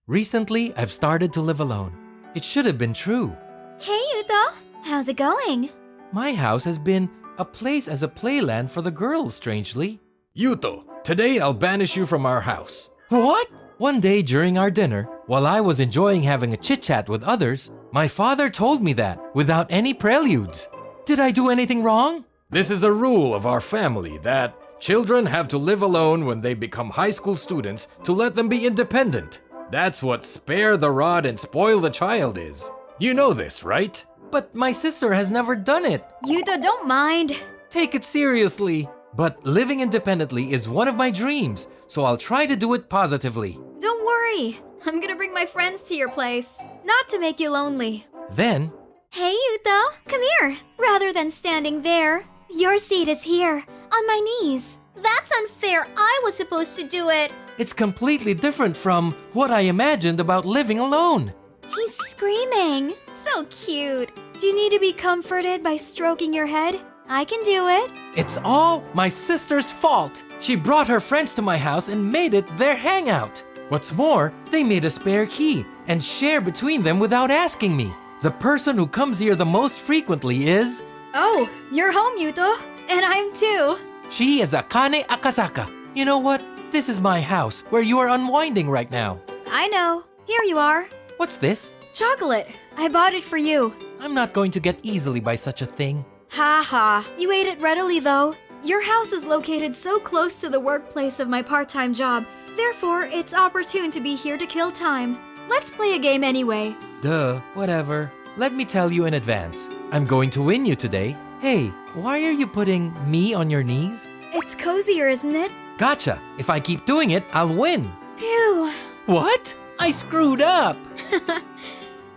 Recently, I've started to live alone. It should have been true. Hey, Yuto! How's it going? My house has been a place as a playland for the girls, strangely. Yuto, today I'll banish you from our house. What? One day during our dinner, while I was enjoying having a chit-chat with others, my father told me that without any preludes. Did I do anything wrong? This is a rule of our family that children have to live alone when they become high school students to let them be independent. That's what spare the rod and spoil the child is. You know this, right? But my sister has never done it. Yuto, don't mind. Take it seriously. But living independently is one of my dreams, so I'll try to do it positively. Don't worry. I'm gonna bring my friends to your place. Not to make you lonely. Then, Hey, Yuto, come here. Rather than standing there, your seat is here, on my knees. That's unfair. I was supposed to do it. it's completely different from what I imagined about living alone. He's screaming. So cute. Do you need to be comforted by stroking your head? I can do it. It's all my sister's fault. She brought her friends to my house and made it their hangout. What's more, they made a spare key and share between them without asking me. The person who comes here the most frequently is... Oh, you're home, Yuto. And I'm too. She is Akane Akasaka. You know what? This is my house where you are unwinding right now. I know. Here you are. What's this? Chocolate. I bought it for you. I'm not going to get easily by such a thing. Ha ha. You ate it readily though. Your house is located so close to the workplace of my part-time job. Therefore, it's opportune to be here to kill time. Let's play a game anyway. Duh, whatever. Let me tell you in advance. I'm going to win you today. Hey, why are you putting me on your knees? It's cozier, isn't it? Gotcha. If I keep doing it, I'll win. Phew. What? I screwed up.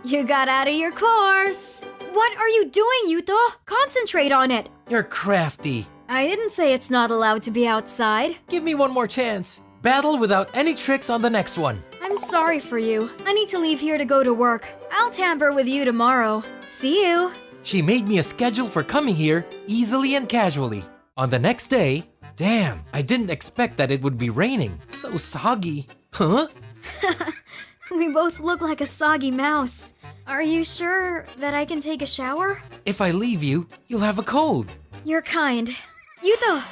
You got out of your course. What are you doing, Yuto? Concentrate on it. You're crafty. I didn't say it's not allowed to be outside. Give me one more chance. Battle without any tricks on the next one. I'm sorry for you. I need to leave here to go to work. I'll tamper with you tomorrow. See you. She made me a schedule for coming here easily and casually. On the next day, damn, I didn't expect that it would be raining. So soggy. Huh? We both look like a soggy mouse. Are you sure that I can take a shower? If I leave you, you'll have a cold. You're kind. Yuto,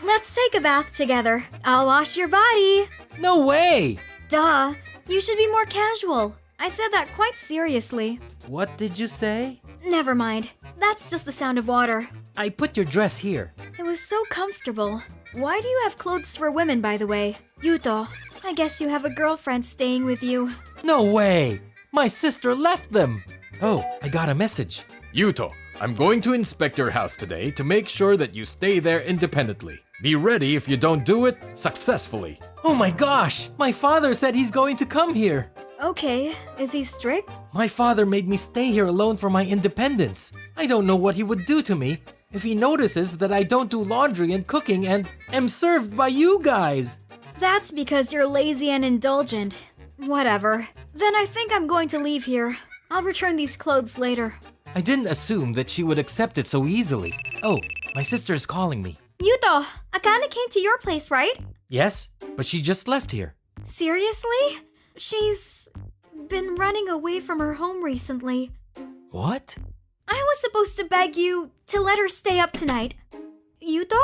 let's take a bath together. I'll wash your body. No way! Duh, you should be more casual. I said that quite seriously. What did you say? Never mind. That's just the sound of water. I put your dress here. It was so comfortable. Why do you have clothes for women, by the way? Yuto, I guess you have a girlfriend staying with you. No way! My sister left them! Oh, I got a message. Yuto, I'm going to inspect your house today to make sure that you stay there independently. Be ready if you don't do it successfully. Oh my gosh! My father said he's going to come here. Okay, is he strict? My father made me stay here alone for my independence. I don't know what he would do to me if he notices that I don't do laundry and cooking and am served by you guys. That's because you're lazy and indulgent. Whatever. Then I think I'm going to leave here. I'll return these clothes later. I didn't assume that she would accept it so easily. Oh, my sister is calling me. Yuto, Akane came to your place, right? Yes, but she just left here. Seriously? She's been running away from her home recently. What? I was supposed to beg you to let her stay up tonight. Yuto?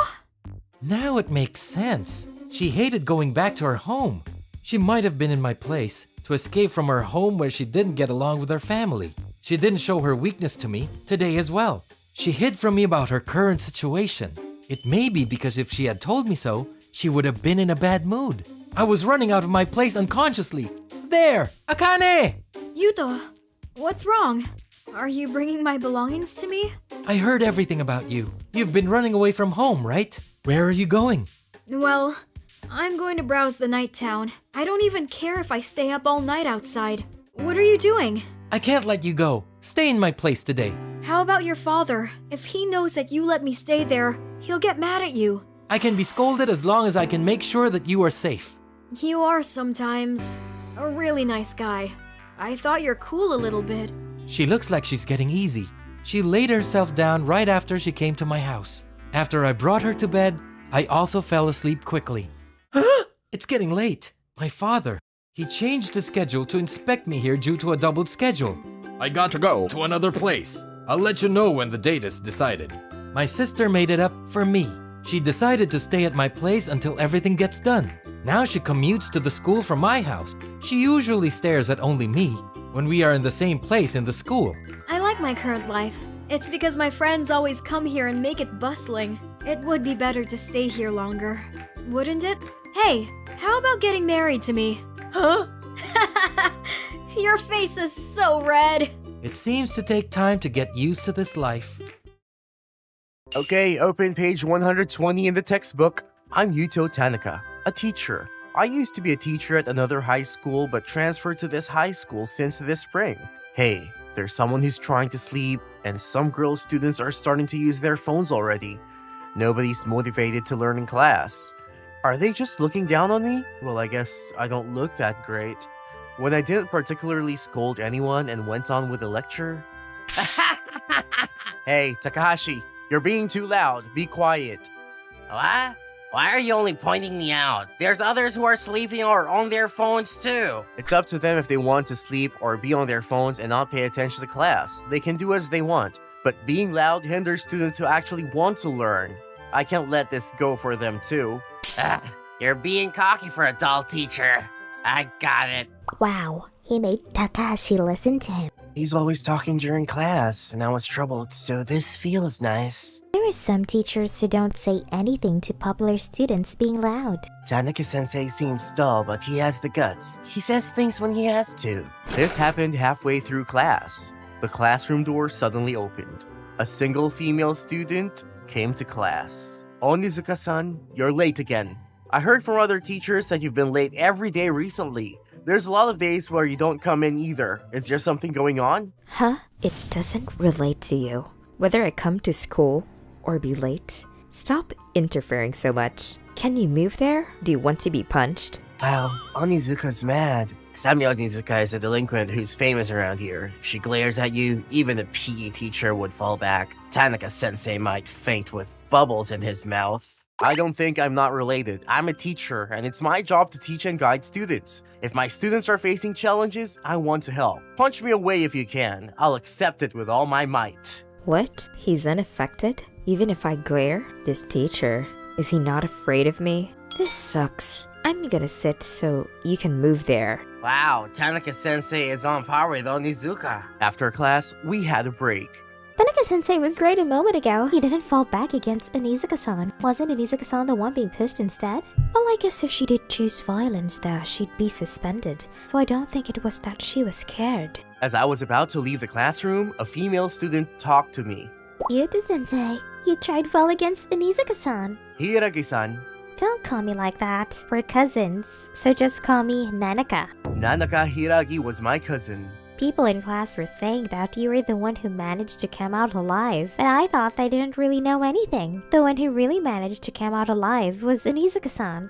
Now it makes sense. She hated going back to her home. She might have been in my place to escape from her home where she didn't get along with her family. She didn't show her weakness to me today as well. She hid from me about her current situation. It may be because if she had told me so, she would have been in a bad mood. I was running out of my place unconsciously. There! Akane! Yuto, what's wrong? Are you bringing my belongings to me? I heard everything about you. You've been running away from home, right? Where are you going? Well, I'm going to browse the night town. I don't even care if I stay up all night outside. What are you doing? I can't let you go. Stay in my place today. How about your father? If he knows that you let me stay there, he'll get mad at you. I can be scolded as long as I can make sure that you are safe. You are sometimes a really nice guy. I thought you're cool a little bit. She looks like she's getting easy. She laid herself down right after she came to my house. After I brought her to bed, I also fell asleep quickly. It's getting late. My father, He changed the schedule to inspect me here due to a doubled schedule. I got to go to another place. I'll let you know when the date is decided. My sister made it up for me. She decided to stay at my place until everything gets done. Now she commutes to the school from my house. She usually stares at only me when we are in the same place in the school. I like my current life. It's because my friends always come here and make it bustling. It would be better to stay here longer, wouldn't it? Hey, how about getting married to me? Huh? Your face is so red. It seems to take time to get used to this life. Okay, open page 120 in the textbook. I'm Yuto Tanaka, a teacher. I used to be a teacher at another high school but transferred to this high school since this spring. Hey, there's someone who's trying to sleep, and some girl students are starting to use their phones already. Nobody's motivated to learn in class. Are they just looking down on me? Well, I guess I don't look that great. When I didn't particularly scold anyone and went on with the lecture. Hey, Takahashi, you're being too loud. Be quiet. What? Why are you only pointing me out? There's others who are sleeping or on their phones too. It's up to them if they want to sleep or be on their phones and not pay attention to class. They can do as they want, but being loud hinders students who actually want to learn. I can't let this go for them too. You're being cocky for a dull teacher. I got it. Wow, he made Takahashi listen to him. He's always talking during class, and I was troubled, so this feels nice. There are some teachers who don't say anything to popular students being loud. Tanaka-sensei seems dull, but he has the guts. He says things when he has to. This happened halfway through class. The classroom door suddenly opened. A single female student came to class. Onizuka-san, you're late again. I heard from other teachers that you've been late every day recently. There's a lot of days where you don't come in either. Is there something going on? Huh? It doesn't relate to you. Whether I come to school or be late, stop interfering so much. Can you move there? Do you want to be punched? Wow, Onizuka's mad. Sami Onizuka is a delinquent who's famous around here. If she glares at you, even a PE teacher would fall back. Tanaka-sensei might faint with bubbles in his mouth. I don't think I'm not related. I'm a teacher, and it's my job to teach and guide students. If my students are facing challenges, I want to help. Punch me away if you can. I'll accept it with all my might. What? He's unaffected? Even if I glare? This teacher, is he not afraid of me? This sucks. I'm gonna sit so you can move there. Wow, Tanaka-sensei is on par with Onizuka. After class, we had a break. Tanaka-sensei was great a moment ago. He didn't fall back against Onizuka-san. Wasn't Onizuka-san the one being pushed instead? Well, I guess if she did choose violence there, she'd be suspended. So I don't think it was that she was scared. As I was about to leave the classroom, a female student talked to me. Yuto-sensei, you tried well against Onizuka-san. Hiragi-san. Don't call me like that. We're cousins, so just call me Nanaka. Nanaka Hiragi was my cousin. People in class were saying that you were the one who managed to come out alive, and I thought they didn't really know anything. The one who really managed to come out alive was Onizuka-san.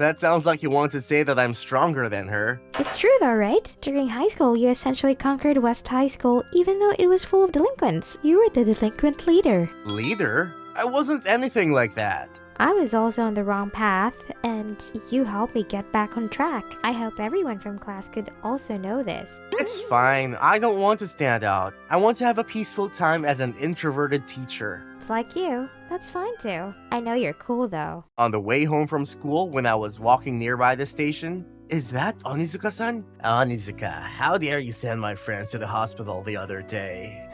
That sounds like you want to say that I'm stronger than her. It's true though, right? During high school, you essentially conquered West High School even though it was full of delinquents. You were the delinquent leader. Leader? I wasn't anything like that. I was also on the wrong path, and you helped me get back on track. I hope everyone from class could also know this. It's fine. I don't want to stand out. I want to have a peaceful time as an introverted teacher. It's like you. That's fine too. I know you're cool though. On the way home from school, when I was walking nearby the station, is that Onizuka-san? Onizuka, how dare you send my friends to the hospital the other day?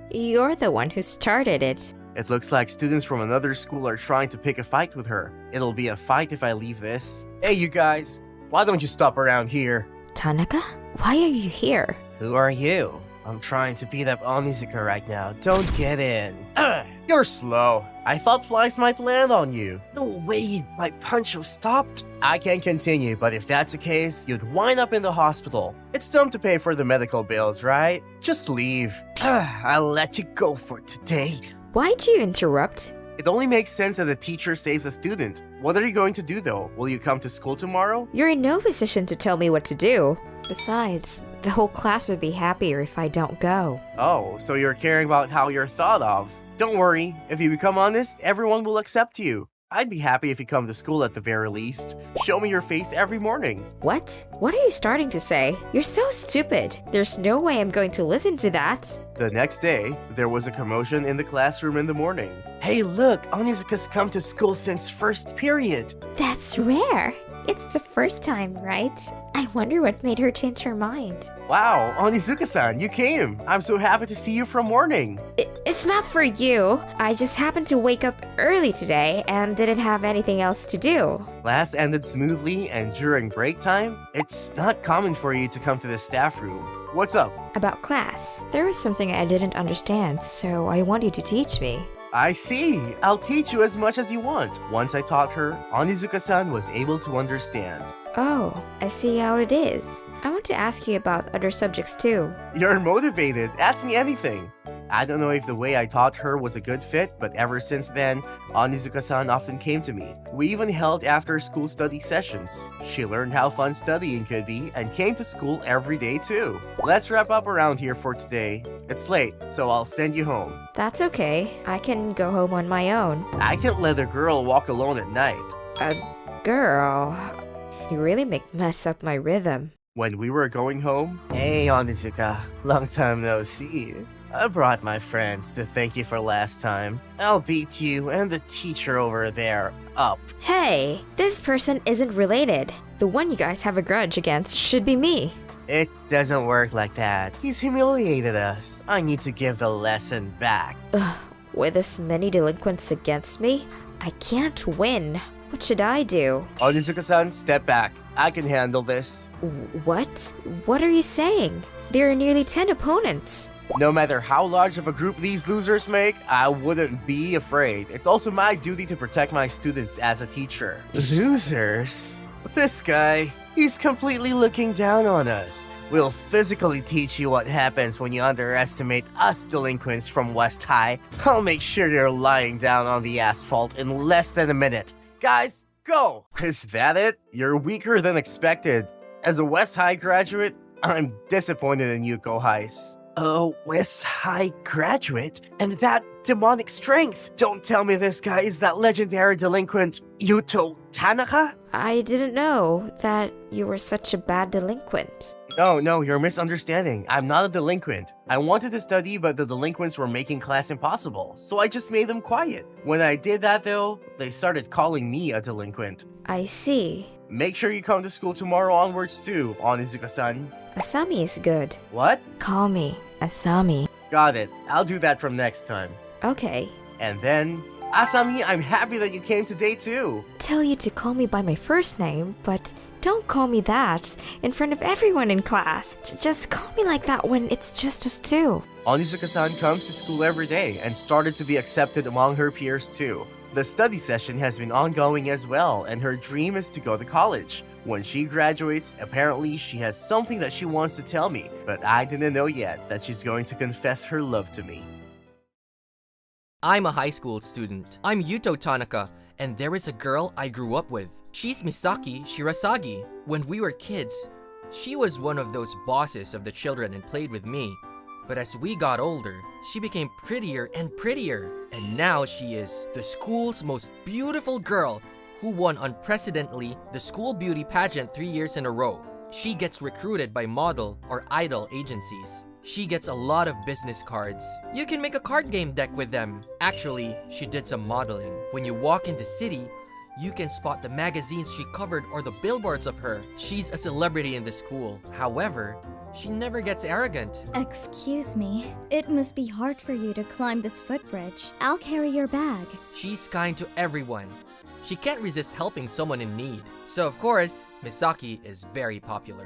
You're the one who started it. It looks like students from another school are trying to pick a fight with her. It'll be a fight if I leave this. Hey, you guys, why don't you stop around here? Tanaka? Why are you here? Who are you? I'm trying to beat up Onizuka right now. Don't get in. You're slow. I thought flies might land on you. No way, my punch was stopped. I can continue, but if that's the case, you'd wind up in the hospital. It's dumb to pay for the medical bills, right? Just leave. I'll let you go for today. Why'd you interrupt? It only makes sense that a teacher saves a student. What are you going to do though? Will you come to school tomorrow? You're in no position to tell me what to do. Besides, the whole class would be happier if I don't go. Oh, so you're caring about how you're thought of. Don't worry, if you become honest, everyone will accept you. I'd be happy if you come to school at the very least. Show me your face every morning. What? What are you starting to say? You're so stupid. There's no way I'm going to listen to that. The next day, there was a commotion in the classroom in the morning. Hey look, Onizuka's come to school since first period. That's rare. It's the first time, right? I wonder what made her change her mind. Wow, Onizuka-san, you came. I'm so happy to see you from morning. It's not for you. I just happened to wake up early today and didn't have anything else to do. Class ended smoothly, and during break time, it's not common for you to come to the staff room. What's up? About class, there was something I didn't understand, so I want you to teach me. I see. I'll teach you as much as you want. Once I taught her, Onizuka-san was able to understand. Oh, I see how it is. I want to ask you about other subjects too. You're motivated. Ask me anything. I don't know if the way I taught her was a good fit, but ever since then, Onizuka-san often came to me. We even held after-school study sessions. She learned how fun studying could be and came to school every day too. Let's wrap up around here for today. It's late, so I'll send you home. That's okay. I can go home on my own. I can't let a girl walk alone at night. A girl? You really mess up my rhythm. When we were going home, hey Onizuka, long time no see. I brought my friends to thank you for last time. I'll beat you and the teacher over there up. Hey, this person isn't related. The one you guys have a grudge against should be me. It doesn't work like that. He's humiliated us. I need to give the lesson back. Ugh, with this many delinquents against me, I can't win. What should I do? Onizuka-san, step back. I can handle this. What? What are you saying? There are nearly 10 opponents. No matter how large of a group these losers make, I wouldn't be afraid. It's also my duty to protect my students as a teacher. Losers? This guy, he's completely looking down on us. We'll physically teach you what happens when you underestimate us delinquents from West High. I'll make sure you're lying down on the asphalt in less than a minute. Guys, go! Is that it? You're weaker than expected. As a West High graduate, I'm disappointed in you, Kohais. A West High graduate? And that demonic strength? Don't tell me this guy is that legendary delinquent, Yuto Tanaka? I didn't know that you were such a bad delinquent. No, you're misunderstanding. I'm not a delinquent. I wanted to study, but the delinquents were making class impossible, so I just made them quiet. When I did that though, they started calling me a delinquent. I see. Make sure you come to school tomorrow onwards too, Onizuka-san. Asami is good. What? Call me Asami. Got it. I'll do that from next time. Okay. And then, Asami, I'm happy that you came today too. Tell you to call me by my first name, but don't call me that in front of everyone in class. Just call me like that when it's just us two. Onizuka-san comes to school every day and started to be accepted among her peers too. The study session has been ongoing as well, and her dream is to go to college. When she graduates, apparently she has something that she wants to tell me, but I didn't know yet that she's going to confess her love to me. I'm a high school student. I'm Yuto Tanaka, and there is a girl I grew up with. She's Misaki Shirasagi. When we were kids, she was one of those bosses of the children and played with me. But as we got older, she became prettier and prettier. And now she is the school's most beautiful girl who won unprecedentedly the school beauty pageant 3 years in a row. She gets recruited by model or idol agencies. She gets a lot of business cards. You can make a card game deck with them. Actually, she did some modeling. When you walk in the city, you can spot the magazines she covered or the billboards of her. She's a celebrity in the school. However, she never gets arrogant. Excuse me. It must be hard for you to climb this footbridge. I'll carry your bag. She's kind to everyone. She can't resist helping someone in need. So of course, Misaki is very popular.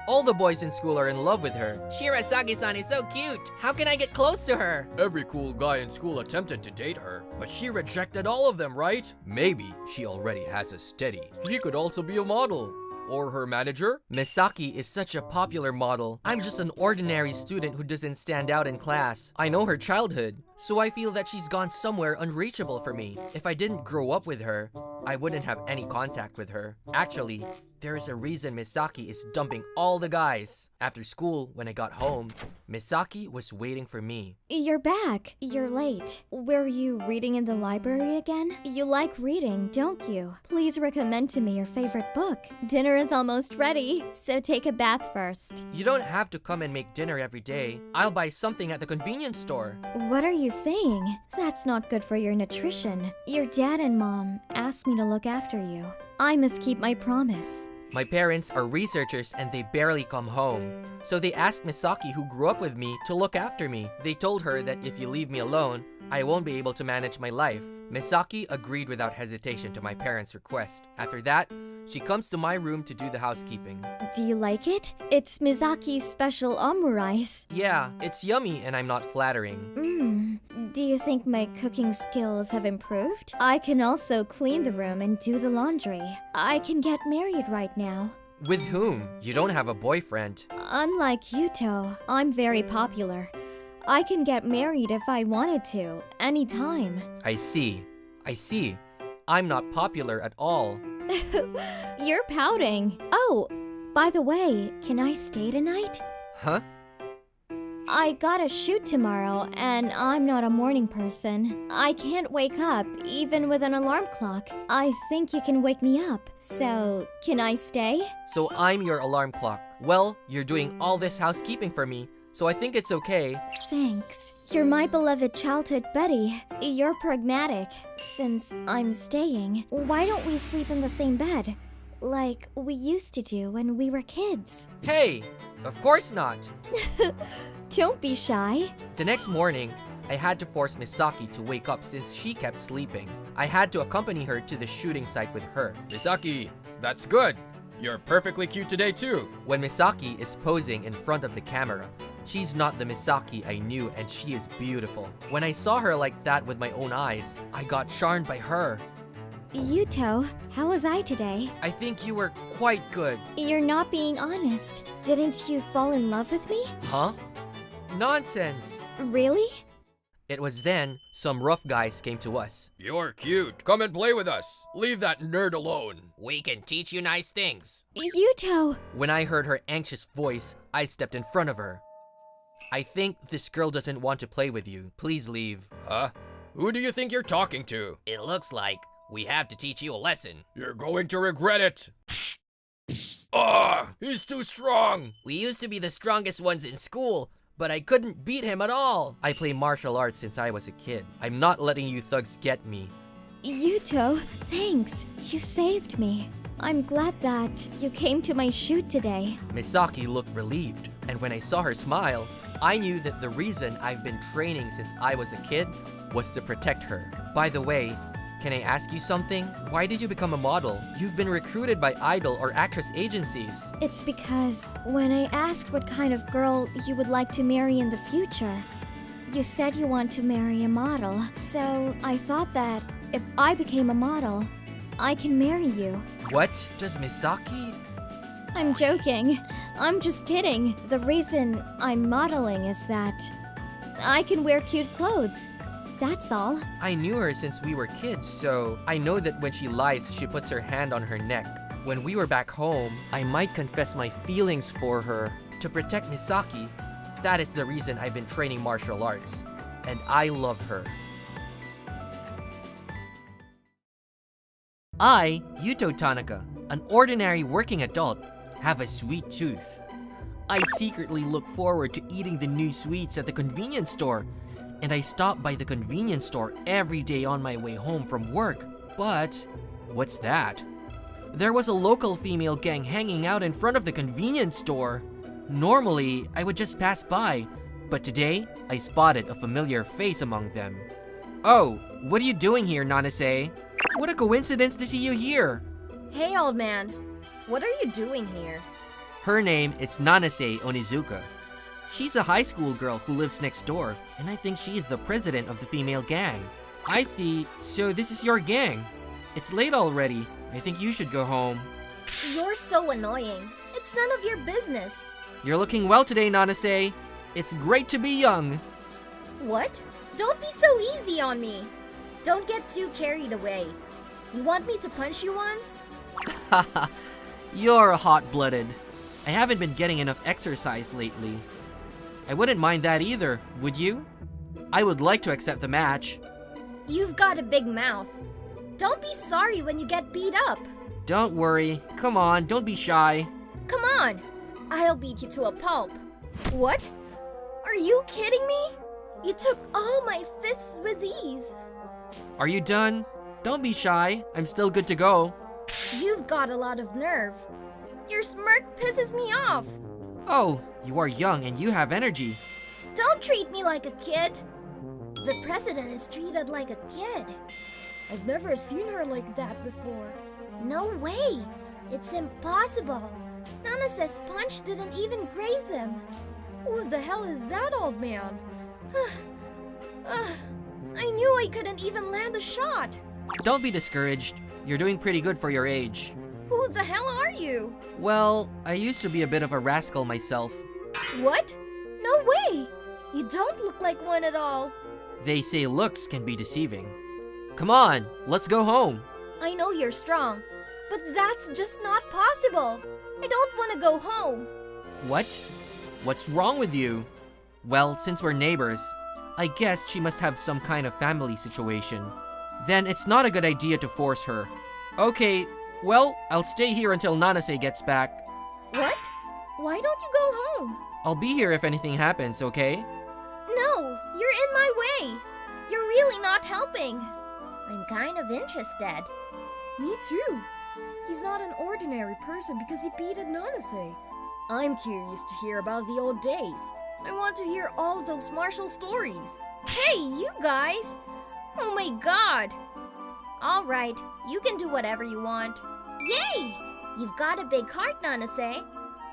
All the boys in school are in love with her. Shirasagi-san is so cute. How can I get close to her? Every cool guy in school attempted to date her, but she rejected all of them, right? Maybe she already has a steady. He could also be a model. Or her manager? Misaki is such a popular model. I'm just an ordinary student who doesn't stand out in class. I know her childhood, so I feel that she's gone somewhere unreachable for me. If I didn't grow up with her, I wouldn't have any contact with her. Actually, There is a reason Misaki is dumping all the guys. After school, when I got home, Misaki was waiting for me. You're back. You're late. Were you reading in the library again? You like reading, don't you? Please recommend to me your favorite book. Dinner is almost ready, so take a bath first. You don't have to come and make dinner every day. I'll buy something at the convenience store. What are you saying? That's not good for your nutrition. Your dad and mom asked me to look after you. I must keep my promise. My parents are researchers and they barely come home. So they asked Misaki, who grew up with me, to look after me. They told her that if you leave me alone, I won't be able to manage my life. Misaki agreed without hesitation to my parents' request. After that, she comes to my room to do the housekeeping. Do you like it? It's Misaki's special omurice. Yeah, it's yummy and I'm not flattering. Do you think my cooking skills have improved? I can also clean the room and do the laundry. I can get married right now. With whom? You don't have a boyfriend. Unlike Yuto, I'm very popular. I can get married if I wanted to, anytime. I see. I'm not popular at all. You're pouting. Oh, by the way, can I stay tonight? Huh? I gotta shoot tomorrow, and I'm not a morning person. I can't wake up, even with an alarm clock. I think you can wake me up. So, can I stay? So I'm your alarm clock. Well, you're doing all this housekeeping for me, so I think it's okay. Thanks. You're my beloved childhood buddy. You're pragmatic. Since I'm staying, why don't we sleep in the same bed? Like we used to do when we were kids. Hey! Of course not! Don't be shy. The next morning, I had to force Misaki to wake up since she kept sleeping. I had to accompany her to the shooting site with her. Misaki, that's good. You're perfectly cute today too. When Misaki is posing in front of the camera, she's not the Misaki I knew and she is beautiful. When I saw her like that with my own eyes, I got charmed by her. Yuto, how was I today? I think you were quite good. You're not being honest. Didn't you fall in love with me? Huh? Nonsense! Really? It was then some rough guys came to us. You're cute. Come and play with us. Leave that nerd alone. We can teach you nice things. Yuto! When I heard her anxious voice, I stepped in front of her. I think this girl doesn't want to play with you. Please leave. Huh? Who do you think you're talking to? It looks like we have to teach you a lesson. You're going to regret it. He's too strong. We used to be the strongest ones in school, but I couldn't beat him at all. I play martial arts since I was a kid. I'm not letting you thugs get me. Yuto, thanks. You saved me. I'm glad that you came to my shoot today. Misaki looked relieved, and when I saw her smile, I knew that the reason I've been training since I was a kid was to protect her. By the way, can I ask you something? Why did you become a model? You've been recruited by idol or actress agencies. It's because when I asked what kind of girl you would like to marry in the future, you said you want to marry a model. So I thought that if I became a model, I can marry you. What? Does Misaki? I'm joking. I'm just kidding. The reason I'm modeling is that I can wear cute clothes. That's all. I knew her since we were kids, so I know that when she lies, she puts her hand on her neck. When we were back home, I might confess my feelings for her. To protect Misaki, that is the reason I've been training martial arts. And I love her. I, Yuto Tanaka, an ordinary working adult, have a sweet tooth. I secretly look forward to eating the new sweets at the convenience store, and I stop by the convenience store every day on my way home from work. But, what's that? There was a local female gang hanging out in front of the convenience store. Normally, I would just pass by, but today, I spotted a familiar face among them. Oh, what are you doing here, Nanase? What a coincidence to see you here! Hey, old man. What are you doing here? Her name is Nanase Onizuka. She's a high school girl who lives next door, and I think she is the president of the female gang. I see, so this is your gang. It's late already. I think you should go home. You're so annoying. It's none of your business. You're looking well today, Nanase. It's great to be young. What? Don't be so easy on me. Don't get too carried away. You want me to punch you once? Haha, You're hot-blooded. I haven't been getting enough exercise lately. I wouldn't mind that either, would you? I would like to accept the match. You've got a big mouth. Don't be sorry when you get beat up. Don't worry. Come on, don't be shy. Come on. I'll beat you to a pulp. What? Are you kidding me? You took all my fists with ease. Are you done? Don't be shy. I'm still good to go. You've got a lot of nerve. Your smirk pisses me off. Oh, you are young and you have energy. Don't treat me like a kid. The president is treated like a kid. I've never seen her like that before. No way. It's impossible. Nanase's punch didn't even graze him. Who the hell is that old man? I knew I couldn't even land a shot. Don't be discouraged. You're doing pretty good for your age. Who the hell are you? Well, I used to be a bit of a rascal myself. What? No way! You don't look like one at all. They say looks can be deceiving. Come on, let's go home. I know you're strong, but that's just not possible. I don't want to go home. What? What's wrong with you? Well, since we're neighbors, I guess she must have some kind of family situation. Then it's not a good idea to force her. Okay, well, I'll stay here until Nanase gets back. What? Why don't you go home? I'll be here if anything happens, okay? No, you're in my way. You're really not helping. I'm kind of interested. Me too. He's not an ordinary person because he beat Nanase. I'm curious to hear about the old days. I want to hear all those martial stories. Hey, you guys! Oh my god! Alright, you can do whatever you want. Yay! You've got a big heart, Nanase.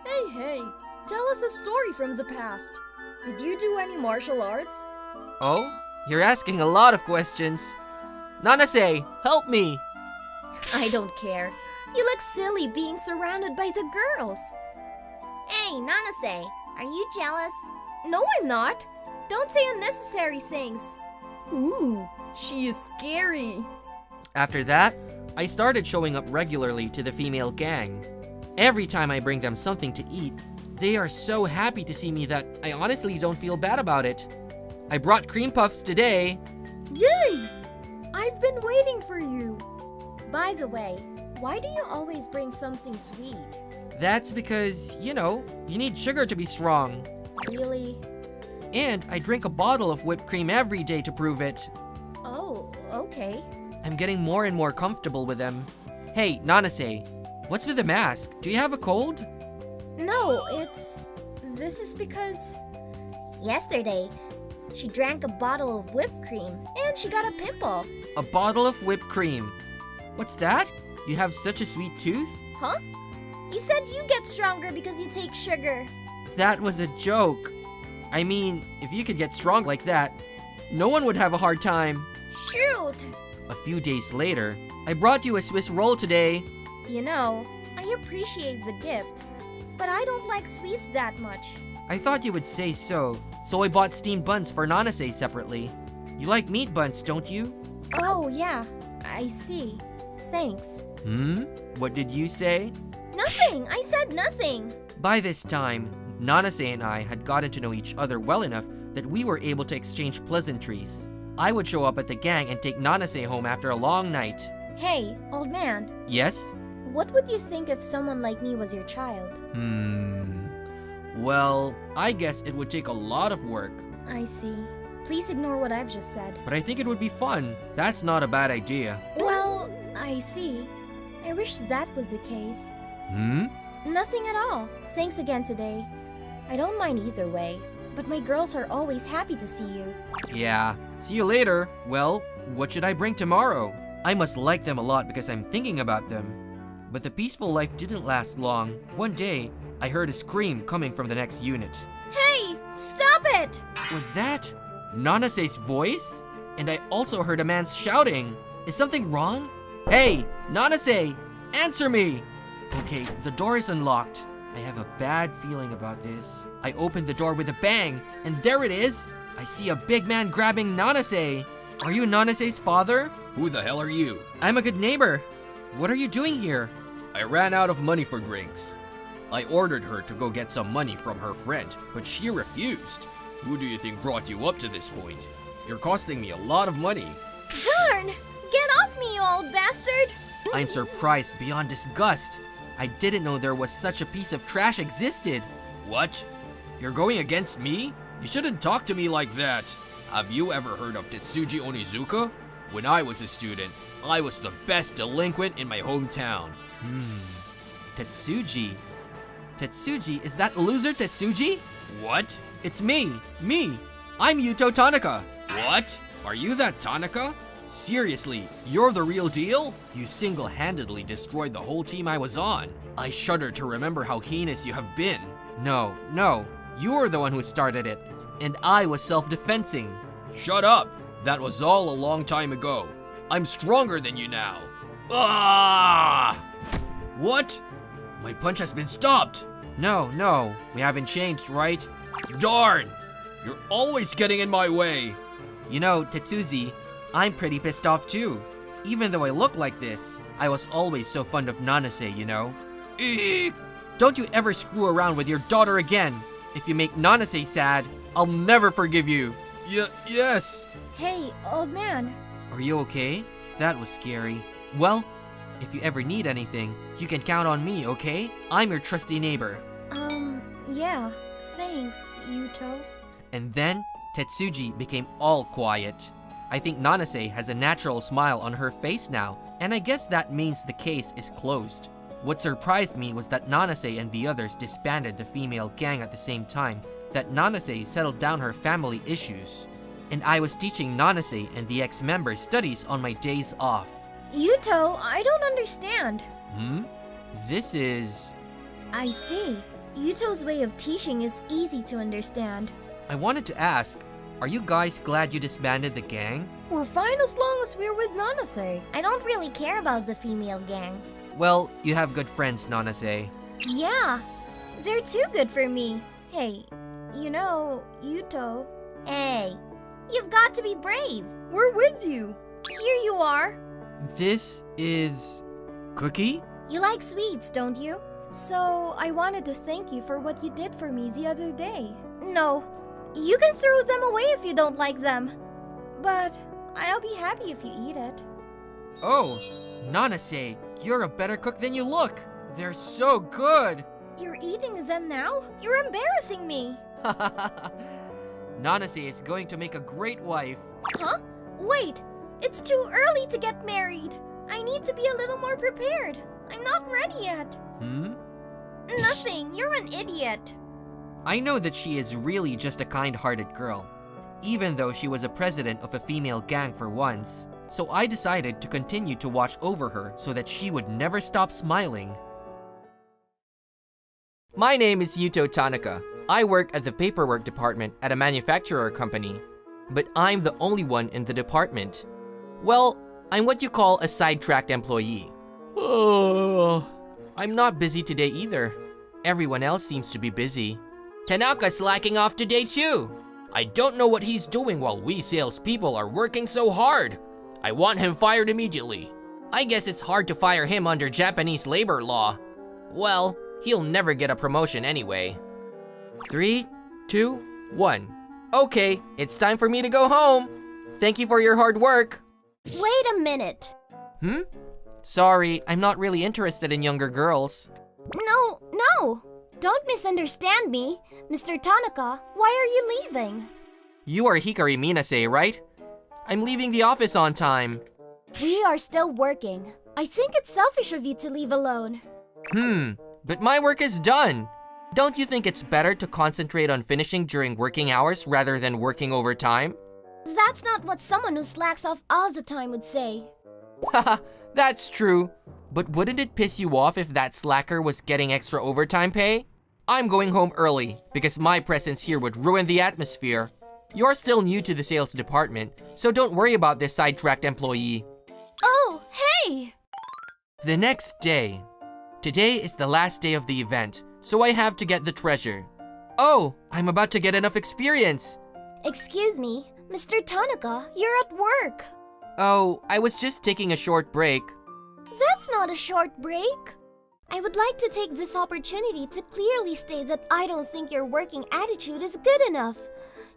Hey, tell us a story from the past. Did you do any martial arts? Oh? You're asking a lot of questions. Nanase, help me! I don't care. You look silly being surrounded by the girls. Hey, Nanase, are you jealous? No, I'm not. Don't say unnecessary things. Ooh, she is scary. After that, I started showing up regularly to the female gang. Every time I bring them something to eat, they are so happy to see me that I honestly don't feel bad about it. I brought cream puffs today. Yay! I've been waiting for you. By the way, why do you always bring something sweet? That's because, you need sugar to be strong. Really? And I drink a bottle of whipped cream every day to prove it. Oh, okay. I'm getting more and more comfortable with them. Hey, Nanase, what's with the mask? Do you have a cold? No, this is because... Yesterday, she drank a bottle of whipped cream and she got a pimple. A bottle of whipped cream. What's that? You have such a sweet tooth? Huh? You said you get stronger because you take sugar. That was a joke. I mean, if you could get strong like that, no one would have a hard time. Shoot! A few days later, I brought you a Swiss roll today. You know, I appreciate the gift, but I don't like sweets that much. I thought you would say so I bought steamed buns for Nanase separately. You like meat buns, don't you? Oh, yeah, I see. Thanks. What did you say? Nothing! I said nothing! By this time, Nanase and I had gotten to know each other well enough that we were able to exchange pleasantries. I would show up at the gang and take Nanase home after a long night. Hey, old man. Yes? What would you think if someone like me was your child? Well, I guess it would take a lot of work. I see. Please ignore what I've just said. But I think it would be fun. That's not a bad idea. Well, I see. I wish that was the case. Nothing at all. Thanks again today. I don't mind either way, but my girls are always happy to see you. Yeah. See you later. Well, what should I bring tomorrow? I must like them a lot because I'm thinking about them. But the peaceful life didn't last long. One day, I heard a scream coming from the next unit. Hey! Stop it! Was that Nanase's voice? And I also heard a man shouting. Is something wrong? Hey, Nanase! Answer me! Okay, the door is unlocked. I have a bad feeling about this. I opened the door with a bang, and there it is! I see a big man grabbing Nanase. Are you Nanase's father? Who the hell are you? I'm a good neighbor. What are you doing here? I ran out of money for drinks. I ordered her to go get some money from her friend, but she refused. Who do you think brought you up to this point? You're costing me a lot of money. Darn! Get off me, you old bastard! I'm surprised beyond disgust. I didn't know there was such a piece of trash existed. What? You're going against me? You shouldn't talk to me like that. Have you ever heard of Tetsuji Onizuka? When I was a student, I was the best delinquent in my hometown. Tetsuji? Tetsuji? Is that loser Tetsuji? What? It's me! I'm Yuto Tanaka! What? Are you that Tanaka? Seriously, you're the real deal? You single-handedly destroyed the whole team I was on. I shudder to remember how heinous you have been. No, you're the one who started it, and I was self-defensing. Shut up! That was all a long time ago. I'm stronger than you now. Ah! What? My punch has been stopped. No, we haven't changed, right? Darn! You're always getting in my way. You know, Tetsuji, I'm pretty pissed off too. Even though I look like this, I was always so fond of Nanase, you know? Eek! Don't you ever screw around with your daughter again. If you make Nanase sad, I'll never forgive you. Yes. Hey, old man. Are you okay? That was scary. Well, if you ever need anything, you can count on me, okay? I'm your trusty neighbor. Yeah. Thanks, Yuto. And then, Tetsuji became all quiet. I think Nanase has a natural smile on her face now, and I guess that means the case is closed. What surprised me was that Nanase and the others disbanded the female gang at the same time, that Nanase settled down her family issues. And I was teaching Nanase and the ex-members studies on my days off. Yuto, I don't understand. This is... I see. Yuto's way of teaching is easy to understand. I wanted to ask, are you guys glad you disbanded the gang? We're fine as long as we're with Nanase. I don't really care about the female gang. Well, you have good friends, Nanase. Yeah, they're too good for me. Hey, you know, Yuto. Hey, you've got to be brave. We're with you. Here you are. This is... Cookie? You like sweets, don't you? So, I wanted to thank you for what you did for me the other day. No, you can throw them away if you don't like them. But I'll be happy if you eat it. Oh, Nanase, you're a better cook than you look. They're so good. You're eating them now? You're embarrassing me. Nanase is going to make a great wife. Huh? Wait, it's too early to get married. I need to be a little more prepared. I'm not ready yet. Nothing, you're an idiot. I know that she is really just a kind-hearted girl, even though she was a president of a female gang for once. So I decided to continue to watch over her so that she would never stop smiling. My name is Yuto Tanaka. I work at the paperwork department at a manufacturer company, but I'm the only one in the department. Well, I'm what you call a sidetracked employee. I'm not busy today either. Everyone else seems to be busy. Tanaka's slacking off today too. I don't know what he's doing while we salespeople are working so hard. I want him fired immediately. I guess it's hard to fire him under Japanese labor law. Well, he'll never get a promotion anyway. 3, 2, 1. Okay, it's time for me to go home. Thank you for your hard work. Wait a minute. Sorry, I'm not really interested in younger girls. No. Don't misunderstand me. Mr. Tanaka, why are you leaving? You are Hikari Minase, right? I'm leaving the office on time. We are still working. I think it's selfish of you to leave alone. But my work is done. Don't you think it's better to concentrate on finishing during working hours rather than working overtime? That's not what someone who slacks off all the time would say. Haha, that's true. But wouldn't it piss you off if that slacker was getting extra overtime pay? I'm going home early because my presence here would ruin the atmosphere. You're still new to the sales department, so don't worry about this sidetracked employee. Oh, hey! The next day. Today is the last day of the event, so I have to get the treasure. Oh, I'm about to get enough experience. Excuse me, Mr. Tanaka, you're at work. Oh, I was just taking a short break. That's not a short break. I would like to take this opportunity to clearly state that I don't think your working attitude is good enough.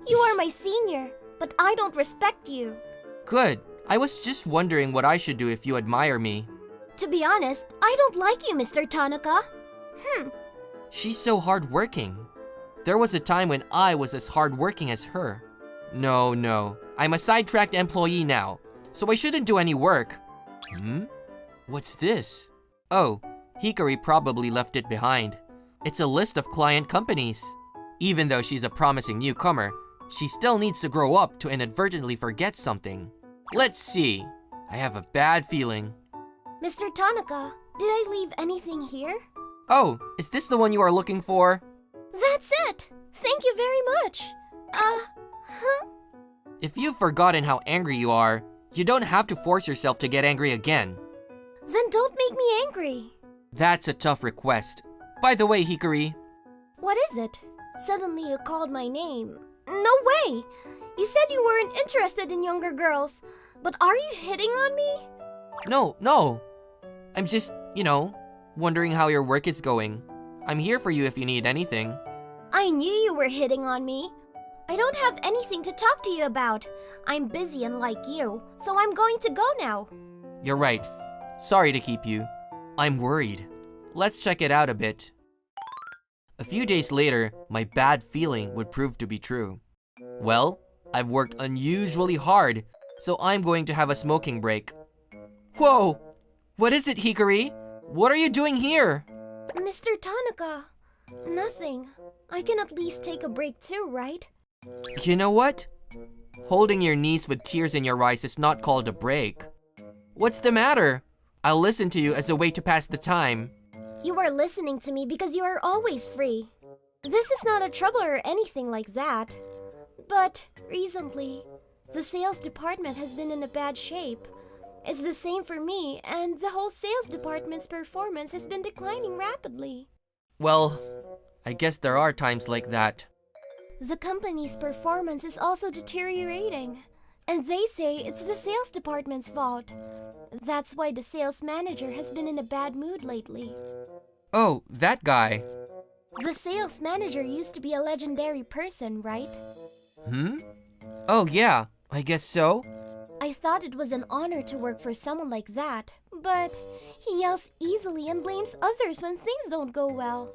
You are my senior, but I don't respect you. Good. I was just wondering what I should do if you admire me. To be honest, I don't like you, Mr. Tanaka. She's so hardworking. There was a time when I was as hardworking as her. No. I'm a sidetracked employee now, so I shouldn't do any work. What's this? Oh, Hikari probably left it behind. It's a list of client companies. Even though she's a promising newcomer, she still needs to grow up to inadvertently forget something. Let's see. I have a bad feeling. Mr. Tanaka, did I leave anything here? Oh, is this the one you are looking for? That's it! Thank you very much. If you've forgotten how angry you are, you don't have to force yourself to get angry again. Then don't make me angry. That's a tough request. By the way, Hikari. What is it? Suddenly you called my name. No way! You said you weren't interested in younger girls, but are you hitting on me? No. I'm just, wondering how your work is going. I'm here for you if you need anything. I knew you were hitting on me. I don't have anything to talk to you about. I'm busy unlike you, so I'm going to go now. You're right. Sorry to keep you. I'm worried. Let's check it out a bit. A few days later, my bad feeling would prove to be true. Well, I've worked unusually hard, so I'm going to have a smoking break. Whoa! What is it, Hikari? What are you doing here? Mr. Tanaka, nothing. I can at least take a break too, right? You know what? Holding your knees with tears in your eyes is not called a break. What's the matter? I'll listen to you as a way to pass the time. You are listening to me because you are always free. This is not a trouble or anything like that. But recently, the sales department has been in a bad shape. It's the same for me, and the whole sales department's performance has been declining rapidly. Well, I guess there are times like that. The company's performance is also deteriorating, and they say it's the sales department's fault. That's why the sales manager has been in a bad mood lately. Oh, that guy. The sales manager used to be a legendary person, right? Oh yeah, I guess so. I thought it was an honor to work for someone like that, but he yells easily and blames others when things don't go well.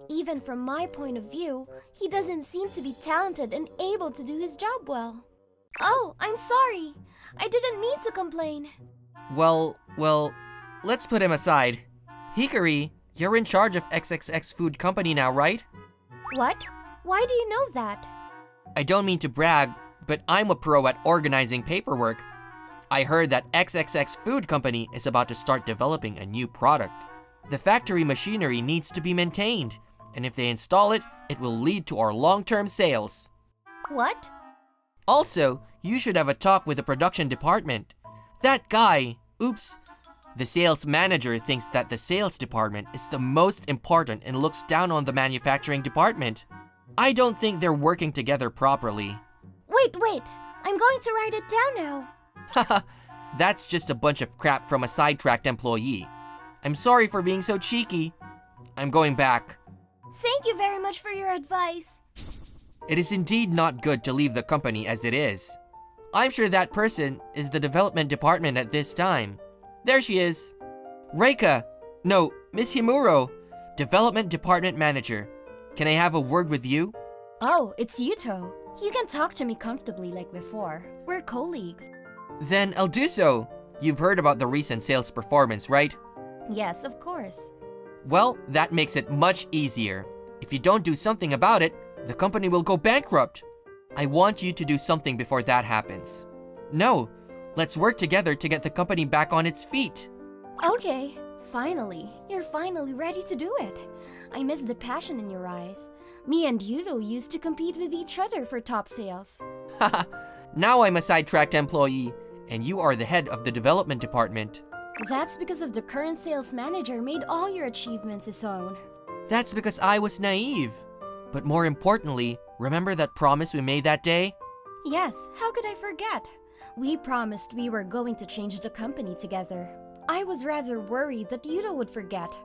Even from my point of view, he doesn't seem to be talented and able to do his job well. Oh, I'm sorry. I didn't mean to complain. Well, let's put him aside. Hikari, you're in charge of XXX Food Company now, right? What? Why do you know that? I don't mean to brag, but I'm a pro at organizing paperwork. I heard that XXX Food Company is about to start developing a new product. The factory machinery needs to be maintained, and if they install it, it will lead to our long-term sales. What? Also, you should have a talk with the production department. That guy, the sales manager thinks that the sales department is the most important and looks down on the manufacturing department. I don't think they're working together properly. Wait, I'm going to write it down now. Haha, that's just a bunch of crap from a sidetracked employee. I'm sorry for being so cheeky. I'm going back. Thank you very much for your advice. It is indeed not good to leave the company as it is. I'm sure that person is the development department at this time. There she is. Miss Himuro, development department manager. Can I have a word with you? Oh, it's Yuto. You can talk to me comfortably like before. We're colleagues. Then I'll do so. You've heard about the recent sales performance, right? Yes, of course. Well, that makes it much easier. If you don't do something about it, the company will go bankrupt. I want you to do something before that happens. No, let's work together to get the company back on its feet. Okay, finally. You're finally ready to do it. I miss the passion in your eyes. Me and Yuto used to compete with each other for top sales. Haha, now I'm a sidetracked employee, and you are the head of the development department. That's because of the current sales manager made all your achievements his own. That's because I was naive. But more importantly, remember that promise we made that day? Yes, how could I forget? We promised we were going to change the company together. I was rather worried that Yuto would forget.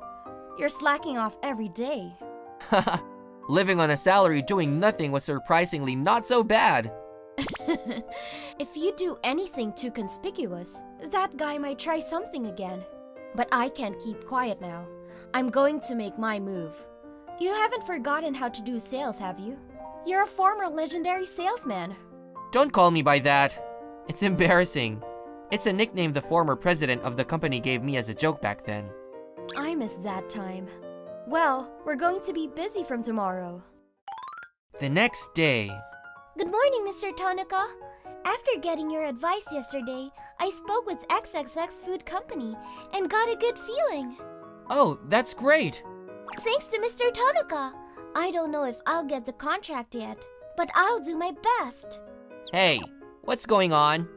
You're slacking off every day. Living on a salary doing nothing was surprisingly not so bad. If you do anything too conspicuous, that guy might try something again. But I can't keep quiet now. I'm going to make my move. You haven't forgotten how to do sales, have you? You're a former legendary salesman. Don't call me by that. It's embarrassing. It's a nickname the former president of the company gave me as a joke back then. I miss that time. Well, we're going to be busy from tomorrow. The next day... Good morning, Mr. Tanaka. After getting your advice yesterday, I spoke with XXX Food Company and got a good feeling. Oh, that's great. Thanks to Mr. Tanaka. I don't know if I'll get the contract yet, but I'll do my best. Hey, what's going on?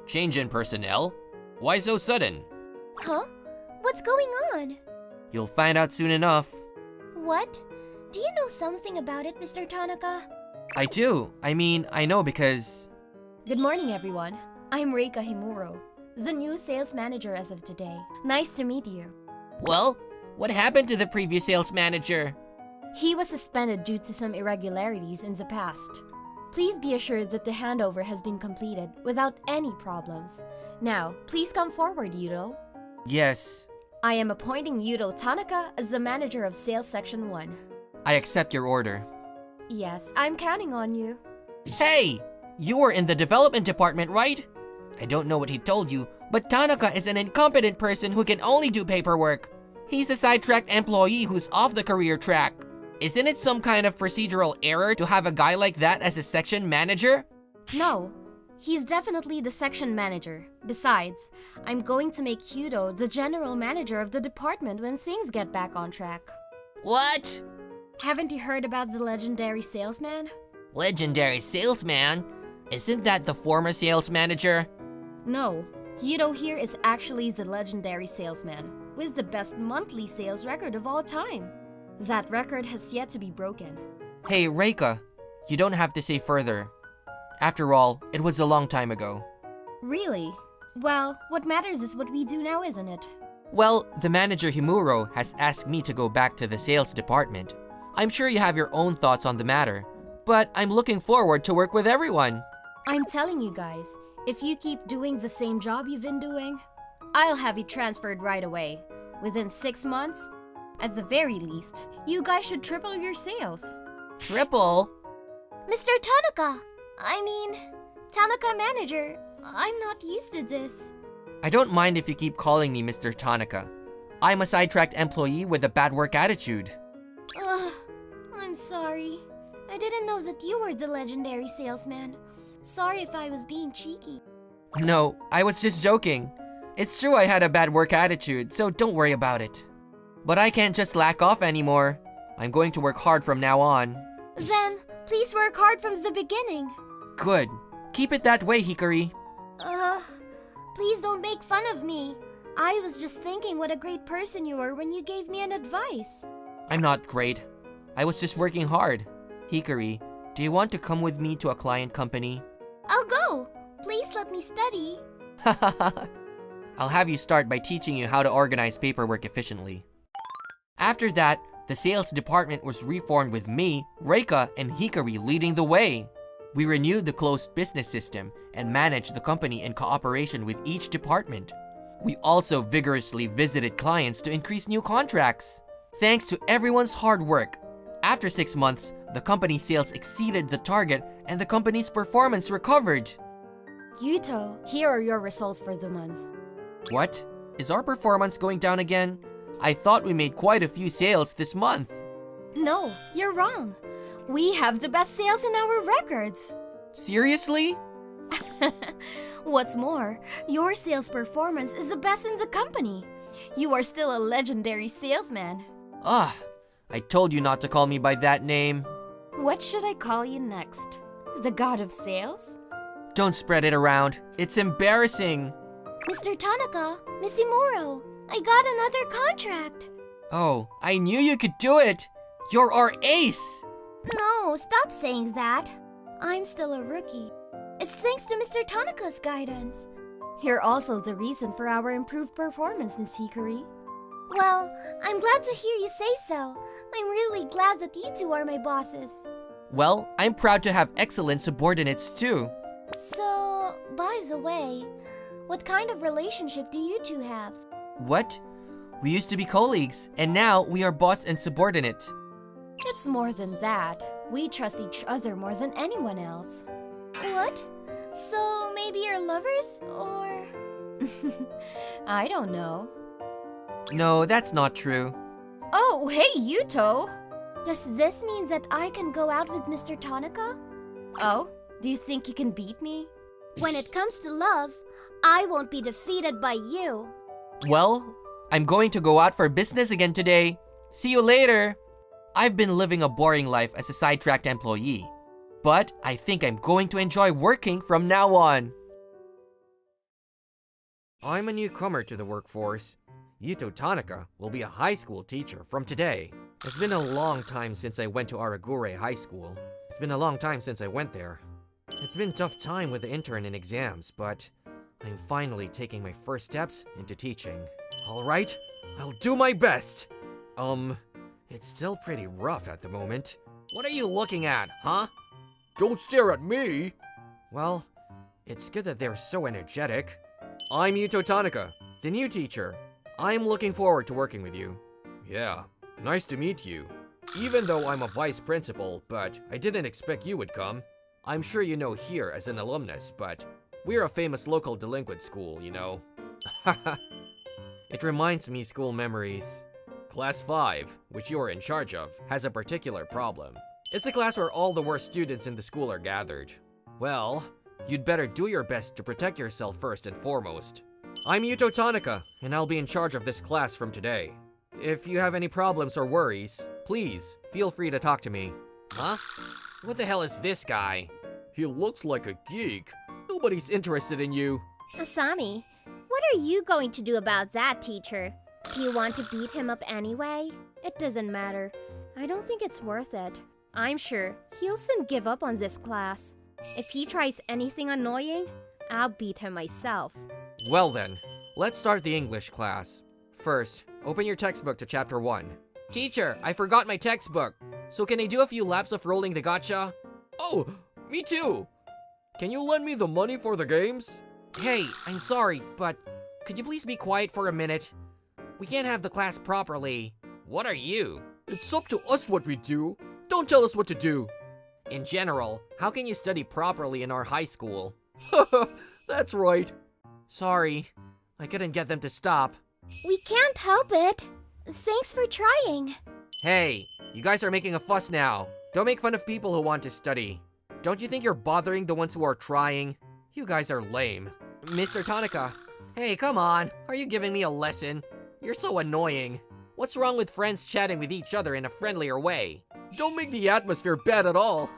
Change in personnel? Why so sudden? Huh? What's going on? You'll find out soon enough. What? Do you know something about it, Mr. Tanaka? I do. I know because... Good morning, everyone. I'm Reika Himuro, the new sales manager as of today. Nice to meet you. Well, what happened to the previous sales manager? He was suspended due to some irregularities in the past. Please be assured that the handover has been completed without any problems. Now, please come forward, Yuto. Yes. I am appointing Yuto Tanaka as the manager of Sales Section 1. I accept your order. Yes, I'm counting on you. Hey! You were in the development department, right? I don't know what he told you, but Tanaka is an incompetent person who can only do paperwork. He's a sidetracked employee who's off the career track. Isn't it some kind of procedural error to have a guy like that as a section manager? No, he's definitely the section manager. Besides, I'm going to make Yuto the general manager of the department when things get back on track. What? Haven't you heard about the legendary salesman? Legendary salesman? Isn't that the former sales manager? No, Yuto here is actually the legendary salesman, with the best monthly sales record of all time. That record has yet to be broken. Hey, Reika, you don't have to say further. After all, it was a long time ago. Really? Well, what matters is what we do now, isn't it? Well, the manager Himuro has asked me to go back to the sales department. I'm sure you have your own thoughts on the matter, but I'm looking forward to work with everyone. I'm telling you guys, if you keep doing the same job you've been doing, I'll have you transferred right away. Within 6 months, at the very least, you guys should triple your sales. Triple? Mr. Tanaka! Tanaka manager. I'm not used to this. I don't mind if you keep calling me Mr. Tanaka. I'm a sidetracked employee with a bad work attitude. Ugh, I'm sorry. I didn't know that you were the legendary salesman. Sorry if I was being cheeky. No, I was just joking. It's true I had a bad work attitude, so don't worry about it. But I can't just slack off anymore. I'm going to work hard from now on. Then, please work hard from the beginning. Good. Keep it that way, Hikari. Please don't make fun of me. I was just thinking what a great person you were when you gave me an advice. I'm not great. I was just working hard. Hikari, do you want to come with me to a client company? I'll go. Please let me study. I'll have you start by teaching you how to organize paperwork efficiently. After that, the sales department was reformed with me, Reika, and Hikari leading the way. We renewed the closed business system and managed the company in cooperation with each department. We also vigorously visited clients to increase new contracts. Thanks to everyone's hard work, after 6 months, the company's sales exceeded the target and the company's performance recovered. Yuto, here are your results for the month. What? Is our performance going down again? I thought we made quite a few sales this month. No, you're wrong. We have the best sales in our records. Seriously? What's more, your sales performance is the best in the company. You are still a legendary salesman. I told you not to call me by that name. What should I call you next? The god of sales? Don't spread it around. It's embarrassing. Mr. Tanaka, Miss Imuro, I got another contract. Oh, I knew you could do it. You're our ace. No, stop saying that. I'm still a rookie. It's thanks to Mr. Tanaka's guidance. You're also the reason for our improved performance, Miss Hikari. Well, I'm glad to hear you say so. I'm really glad that you two are my bosses. Well, I'm proud to have excellent subordinates too. So, by the way, what kind of relationship do you two have? What? We used to be colleagues, and now we are boss and subordinate. It's more than that. We trust each other more than anyone else. What? So maybe you're lovers, or...? I don't know. No, that's not true. Oh, hey, Yuto! Does this mean that I can go out with Mr. Tanaka? Oh, do you think you can beat me? When it comes to love, I won't be defeated by you. Well, I'm going to go out for business again today. See you later. I've been living a boring life as a sidetracked employee, but I think I'm going to enjoy working from now on. I'm a newcomer to the workforce. Yuto Tanaka will be a high school teacher from today. It's been a long time since I went to Aragure High School. It's been a long time since I went there. It's been a tough time with the intern and exams, but I'm finally taking my first steps into teaching. Alright, I'll do my best. It's still pretty rough at the moment. What are you looking at, huh? Don't stare at me! Well, it's good that they're so energetic. I'm Yuto Tanaka, the new teacher. I'm looking forward to working with you. Yeah, nice to meet you. Even though I'm a vice principal, but I didn't expect you would come. I'm sure you know here as an alumnus, but we're a famous local delinquent school, you know. It reminds me school memories. Class 5, which you're in charge of, has a particular problem. It's a class where all the worst students in the school are gathered. Well, you'd better do your best to protect yourself first and foremost. I'm Yuto Tanaka, and I'll be in charge of this class from today. If you have any problems or worries, please feel free to talk to me. Huh? What the hell is this guy? He looks like a geek. Nobody's interested in you. Asami, what are you going to do about that, teacher? Do you want to beat him up anyway? It doesn't matter. I don't think it's worth it. I'm sure he'll soon give up on this class. If he tries anything annoying, I'll beat him myself. Well then, let's start the English class. First, open your textbook to chapter 1. Teacher, I forgot my textbook. So can I do a few laps of rolling the gacha? Oh, me too. Can you lend me the money for the games? Hey, I'm sorry, but could you please be quiet for a minute? We can't have the class properly. What are you? It's up to us what we do. Don't tell us what to do. In general, how can you study properly in our high school? That's right. Sorry, I couldn't get them to stop. We can't help it. Thanks for trying. Hey, you guys are making a fuss now. Don't make fun of people who want to study. Don't you think you're bothering the ones who are trying? You guys are lame. Mr. Tanaka, hey, come on. Are you giving me a lesson? You're so annoying. What's wrong with friends chatting with each other in a friendlier way? Don't make the atmosphere bad at all.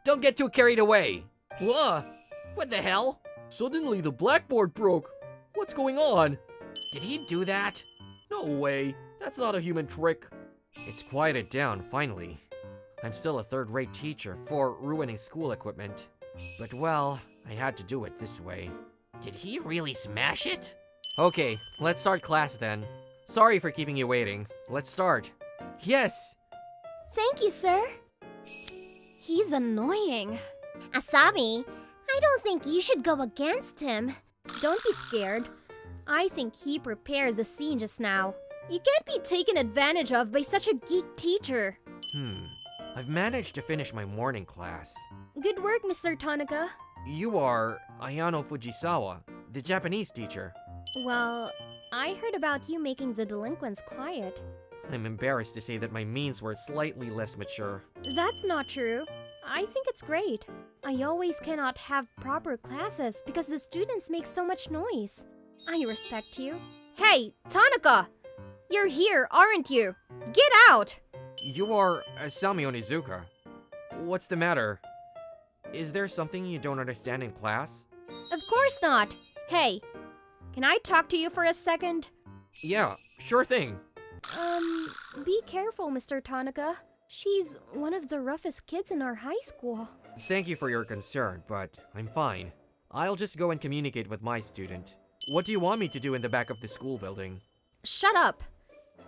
Don't get too carried away. What the hell? Suddenly the blackboard broke. What's going on? Did he do that? No way. That's not a human trick. It's quieted down, finally. I'm still a third-rate teacher for ruining school equipment. But well, I had to do it this way. Did he really smash it? Okay, let's start class then. Sorry for keeping you waiting. Let's start. Yes! Thank you, sir. He's annoying. Asami, I don't think you should go against him. Don't be scared. I think he prepares the scene just now. You can't be taken advantage of by such a geek teacher. I've managed to finish my morning class. Good work, Mr. Tanaka. You are Ayano Fujisawa, the Japanese teacher. Well, I heard about you making the delinquents quiet. I'm embarrassed to say that my means were slightly less mature. That's not true. I think it's great. I always cannot have proper classes because the students make so much noise. I respect you. Hey, Tanaka! You're here, aren't you? Get out! You are Asami Onizuka. What's the matter? Is there something you don't understand in class? Of course not. Hey, can I talk to you for a second? Yeah, sure thing. Be careful, Mr. Tanaka. She's one of the roughest kids in our high school. Thank you for your concern, but I'm fine. I'll just go and communicate with my student. What do you want me to do in the back of the school building? Shut up.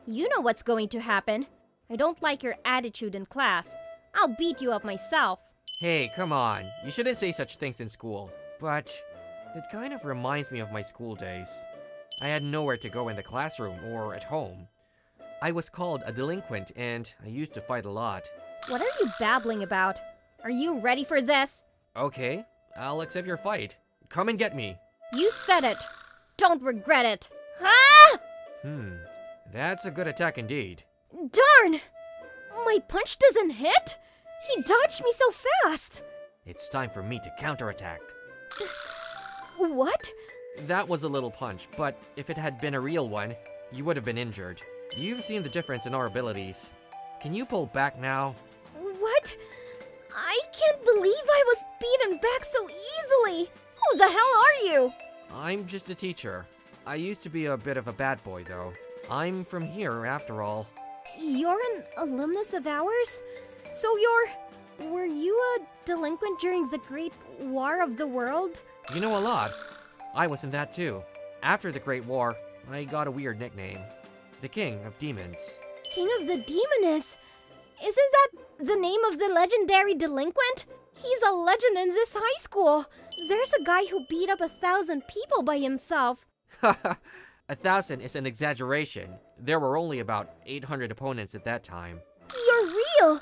You know what's going to happen. I don't like your attitude in class. I'll beat you up myself. Hey, come on. You shouldn't say such things in school. But it kind of reminds me of my school days. I had nowhere to go in the classroom or at home. I was called a delinquent and I used to fight a lot. What are you babbling about? Are you ready for this? Okay, I'll accept your fight. Come and get me. You said it. Don't regret it. Ah! That's a good attack indeed. Darn! My punch doesn't hit? He dodged me so fast. It's time for me to counterattack. What? That was a little punch, but if it had been a real one, you would have been injured. You've seen the difference in our abilities. Can you pull back now? What? I can't believe I was beaten back so easily. Who the hell are you? I'm just a teacher. I used to be a bit of a bad boy, though. I'm from here, after all. You're an alumnus of ours? So were you a delinquent during the Great War of the World? You know a lot. I was in that too. After the Great War, I got a weird nickname. The King of Demons. King of the Demons? Isn't that the name of the legendary delinquent? He's a legend in this high school. There's a guy who beat up 1,000 people by himself. Haha, 1,000 is an exaggeration. There were only about 800 opponents at that time. You're real!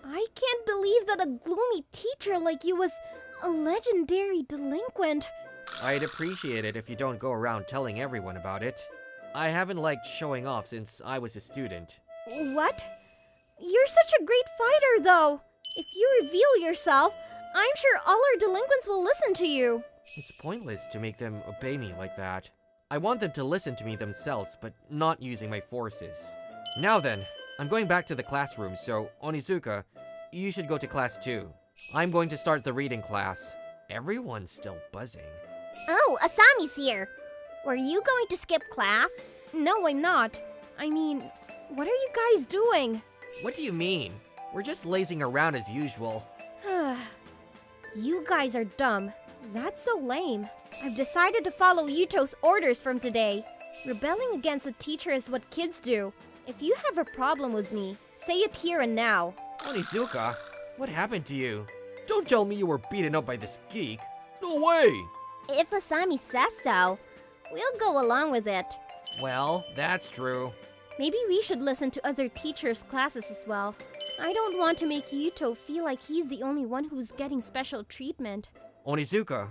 I can't believe that a gloomy teacher like you was a legendary delinquent. I'd appreciate it if you don't go around telling everyone about it. I haven't liked showing off since I was a student. What? You're such a great fighter, though. If you reveal yourself, I'm sure all our delinquents will listen to you. It's pointless to make them obey me like that. I want them to listen to me themselves, but not using my forces. Now then, I'm going back to the classroom, so Onizuka, you should go to class too. I'm going to start the reading class. Everyone's still buzzing. Oh, Asami's here. Were you going to skip class? No, I'm not. I mean, what are you guys doing? What do you mean? We're just lazing around as usual. You guys are dumb. That's so lame. I've decided to follow Yuto's orders from today. Rebelling against a teacher is what kids do. If you have a problem with me, say it here and now. Onizuka, what happened to you? Don't tell me you were beaten up by this geek. No way! If Asami says so, we'll go along with it. Well, that's true. Maybe we should listen to other teachers' classes as well. I don't want to make Yuto feel like he's the only one who's getting special treatment. Onizuka,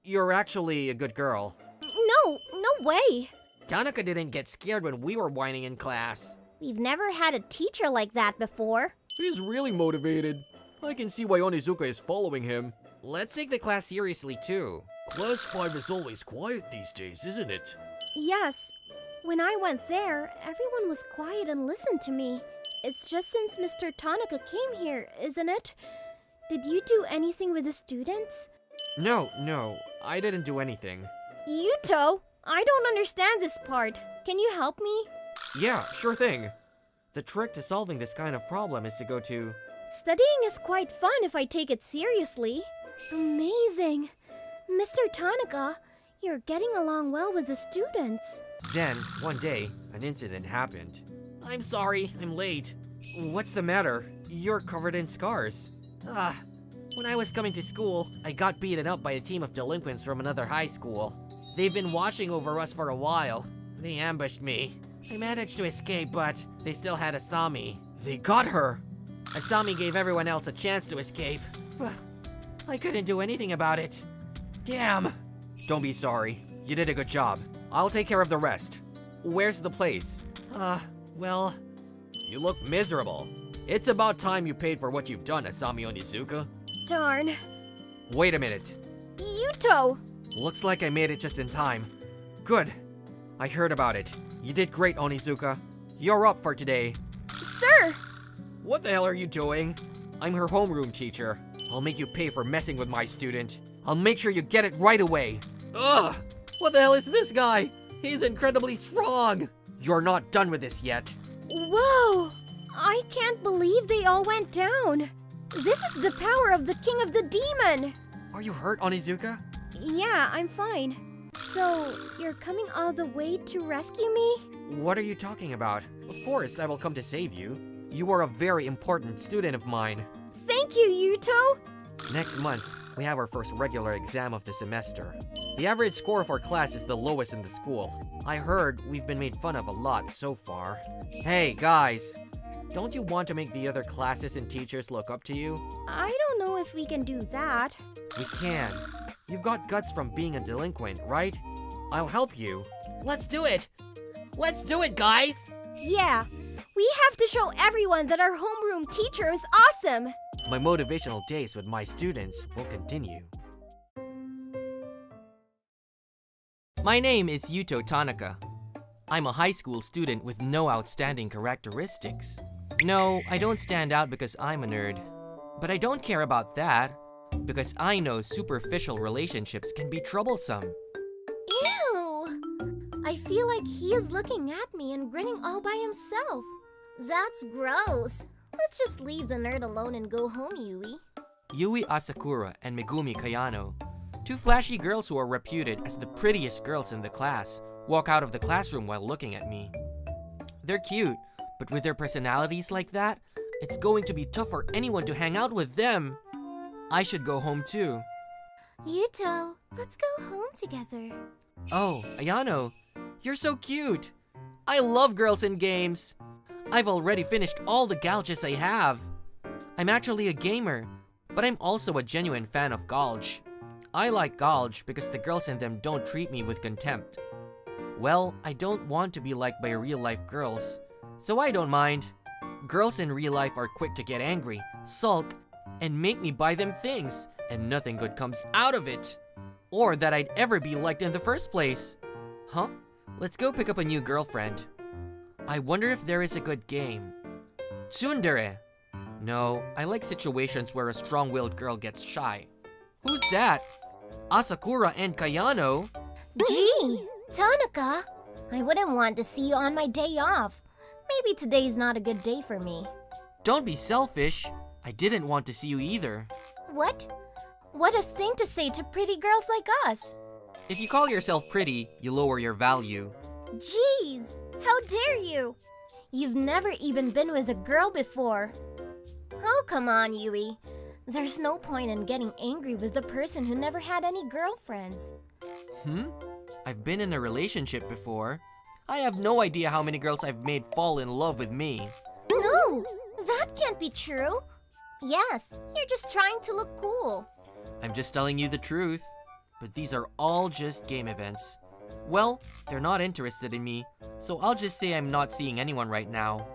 you're actually a good girl. No way! Tanaka didn't get scared when we were whining in class. We've never had a teacher like that before. He's really motivated. I can see why Onizuka is following him. Let's take the class seriously too. Class 5 is always quiet these days, isn't it? Yes. When I went there, everyone was quiet and listened to me. It's just since Mr. Tanaka came here, isn't it? Did you do anything with the students? No, I didn't do anything. Yuto! I don't understand this part. Can you help me? Yeah, sure thing. The trick to solving this kind of problem is to go to... Studying is quite fun if I take it seriously. Amazing. Mr. Tanaka, you're getting along well with the students. Then, one day, an incident happened. I'm sorry, I'm late. What's the matter? You're covered in scars. When I was coming to school, I got beaten up by a team of delinquents from another high school. They've been watching over us for a while. They ambushed me. I managed to escape, but they still had Asami. They got her! Asami gave everyone else a chance to escape. I couldn't do anything about it. Damn! Don't be sorry. You did a good job. I'll take care of the rest. Where's the place? Well... You look miserable. It's about time you paid for what you've done, Asami Onizuka. Darn. Wait a minute. Yuto! Looks like I made it just in time. Good. I heard about it. You did great, Onizuka. You're up for today. Sir! What the hell are you doing? I'm her homeroom teacher. I'll make you pay for messing with my student. I'll make sure you get it right away. Ugh! What the hell is this guy? He's incredibly strong! You're not done with this yet. Whoa! I can't believe they all went down. This is the power of the King of the Demon! Are you hurt, Onizuka? Yeah, I'm fine. So, you're coming all the way to rescue me? What are you talking about? Of course, I will come to save you. You are a very important student of mine. Thank you, Yuto! Next month, we have our first regular exam of the semester. The average score of our class is the lowest in the school. I heard we've been made fun of a lot so far. Hey, guys! Don't you want to make the other classes and teachers look up to you? I don't know if we can do that. We can. You've got guts from being a delinquent, right? I'll help you. Let's do it! Let's do it, guys! Yeah, we have to show everyone that our homeroom teacher is awesome! My motivational days with my students will continue. My name is Yuto Tanaka. I'm a high school student with no outstanding characteristics. No, I don't stand out because I'm a nerd. But I don't care about that, because I know superficial relationships can be troublesome. Ew! I feel like he is looking at me and grinning all by himself. That's gross. Let's just leave the nerd alone and go home, Yui. Yui Asakura and Megumi Kayano, two flashy girls who are reputed as the prettiest girls in the class, walk out of the classroom while looking at me. They're cute, but with their personalities like that, it's going to be tough for anyone to hang out with them. I should go home too. Yuto, let's go home together. Oh, Ayano, you're so cute. I love girls in games. I've already finished all the galges I have. I'm actually a gamer, but I'm also a genuine fan of galge. I like galge because the girls in them don't treat me with contempt. Well, I don't want to be liked by real-life girls, so I don't mind. Girls in real life are quick to get angry, sulk, and make me buy them things, and nothing good comes out of it. Or that I'd ever be liked in the first place. Huh? Let's go pick up a new girlfriend. I wonder if there is a good game. Tsundere. No, I like situations where a strong-willed girl gets shy. Who's that? Asakura and Kayano? Gee, Tanaka! I wouldn't want to see you on my day off. Maybe today's not a good day for me. Don't be selfish. I didn't want to see you either. What? What a thing to say to pretty girls like us! If you call yourself pretty, you lower your value. Jeez, how dare you! You've never even been with a girl before. Oh, come on, Yui. There's no point in getting angry with a person who never had any girlfriends. I've been in a relationship before. I have no idea how many girls I've made fall in love with me. No, that can't be true. Yes, you're just trying to look cool. I'm just telling you the truth. But these are all just game events. Well, they're not interested in me, so I'll just say I'm not seeing anyone right now.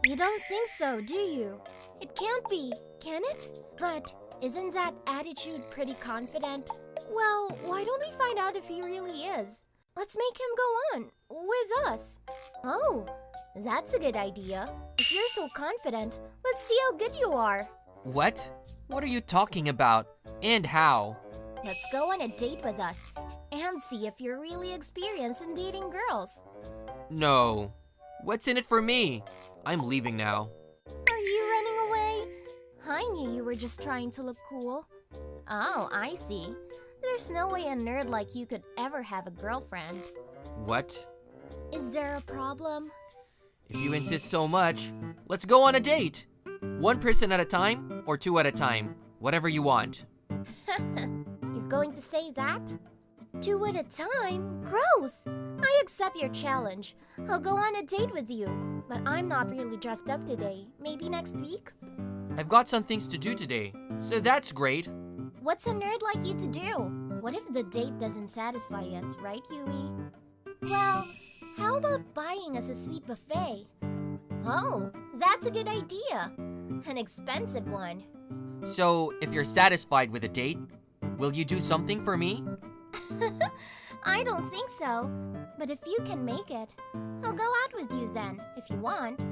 You don't think so, do you? It can't be, can it? But isn't that attitude pretty confident? Well, why don't we find out if he really is? Let's make him go on, with us. Oh, that's a good idea. If you're so confident, let's see how good you are. What? What are you talking about? And how? Let's go on a date with us and see if you're really experienced in dating girls. No. What's in it for me? I'm leaving now. Are you running away? I knew you were just trying to look cool. Oh, I see. There's no way a nerd like you could ever have a girlfriend. What? Is there a problem? If you insist so much, let's go on a date. One person at a time or two at a time. Whatever you want. You're going to say that? Two at a time? Gross! I accept your challenge. I'll go on a date with you. But I'm not really dressed up today. Maybe next week? I've got some things to do today, so that's great. What's a nerd like you to do? What if the date doesn't satisfy us, right, Yui? Well, how about buying us a sweet buffet? Oh, that's a good idea. An expensive one. So, if you're satisfied with a date, will you do something for me? I don't think so. But if you can make it, I'll go out with you then, if you want.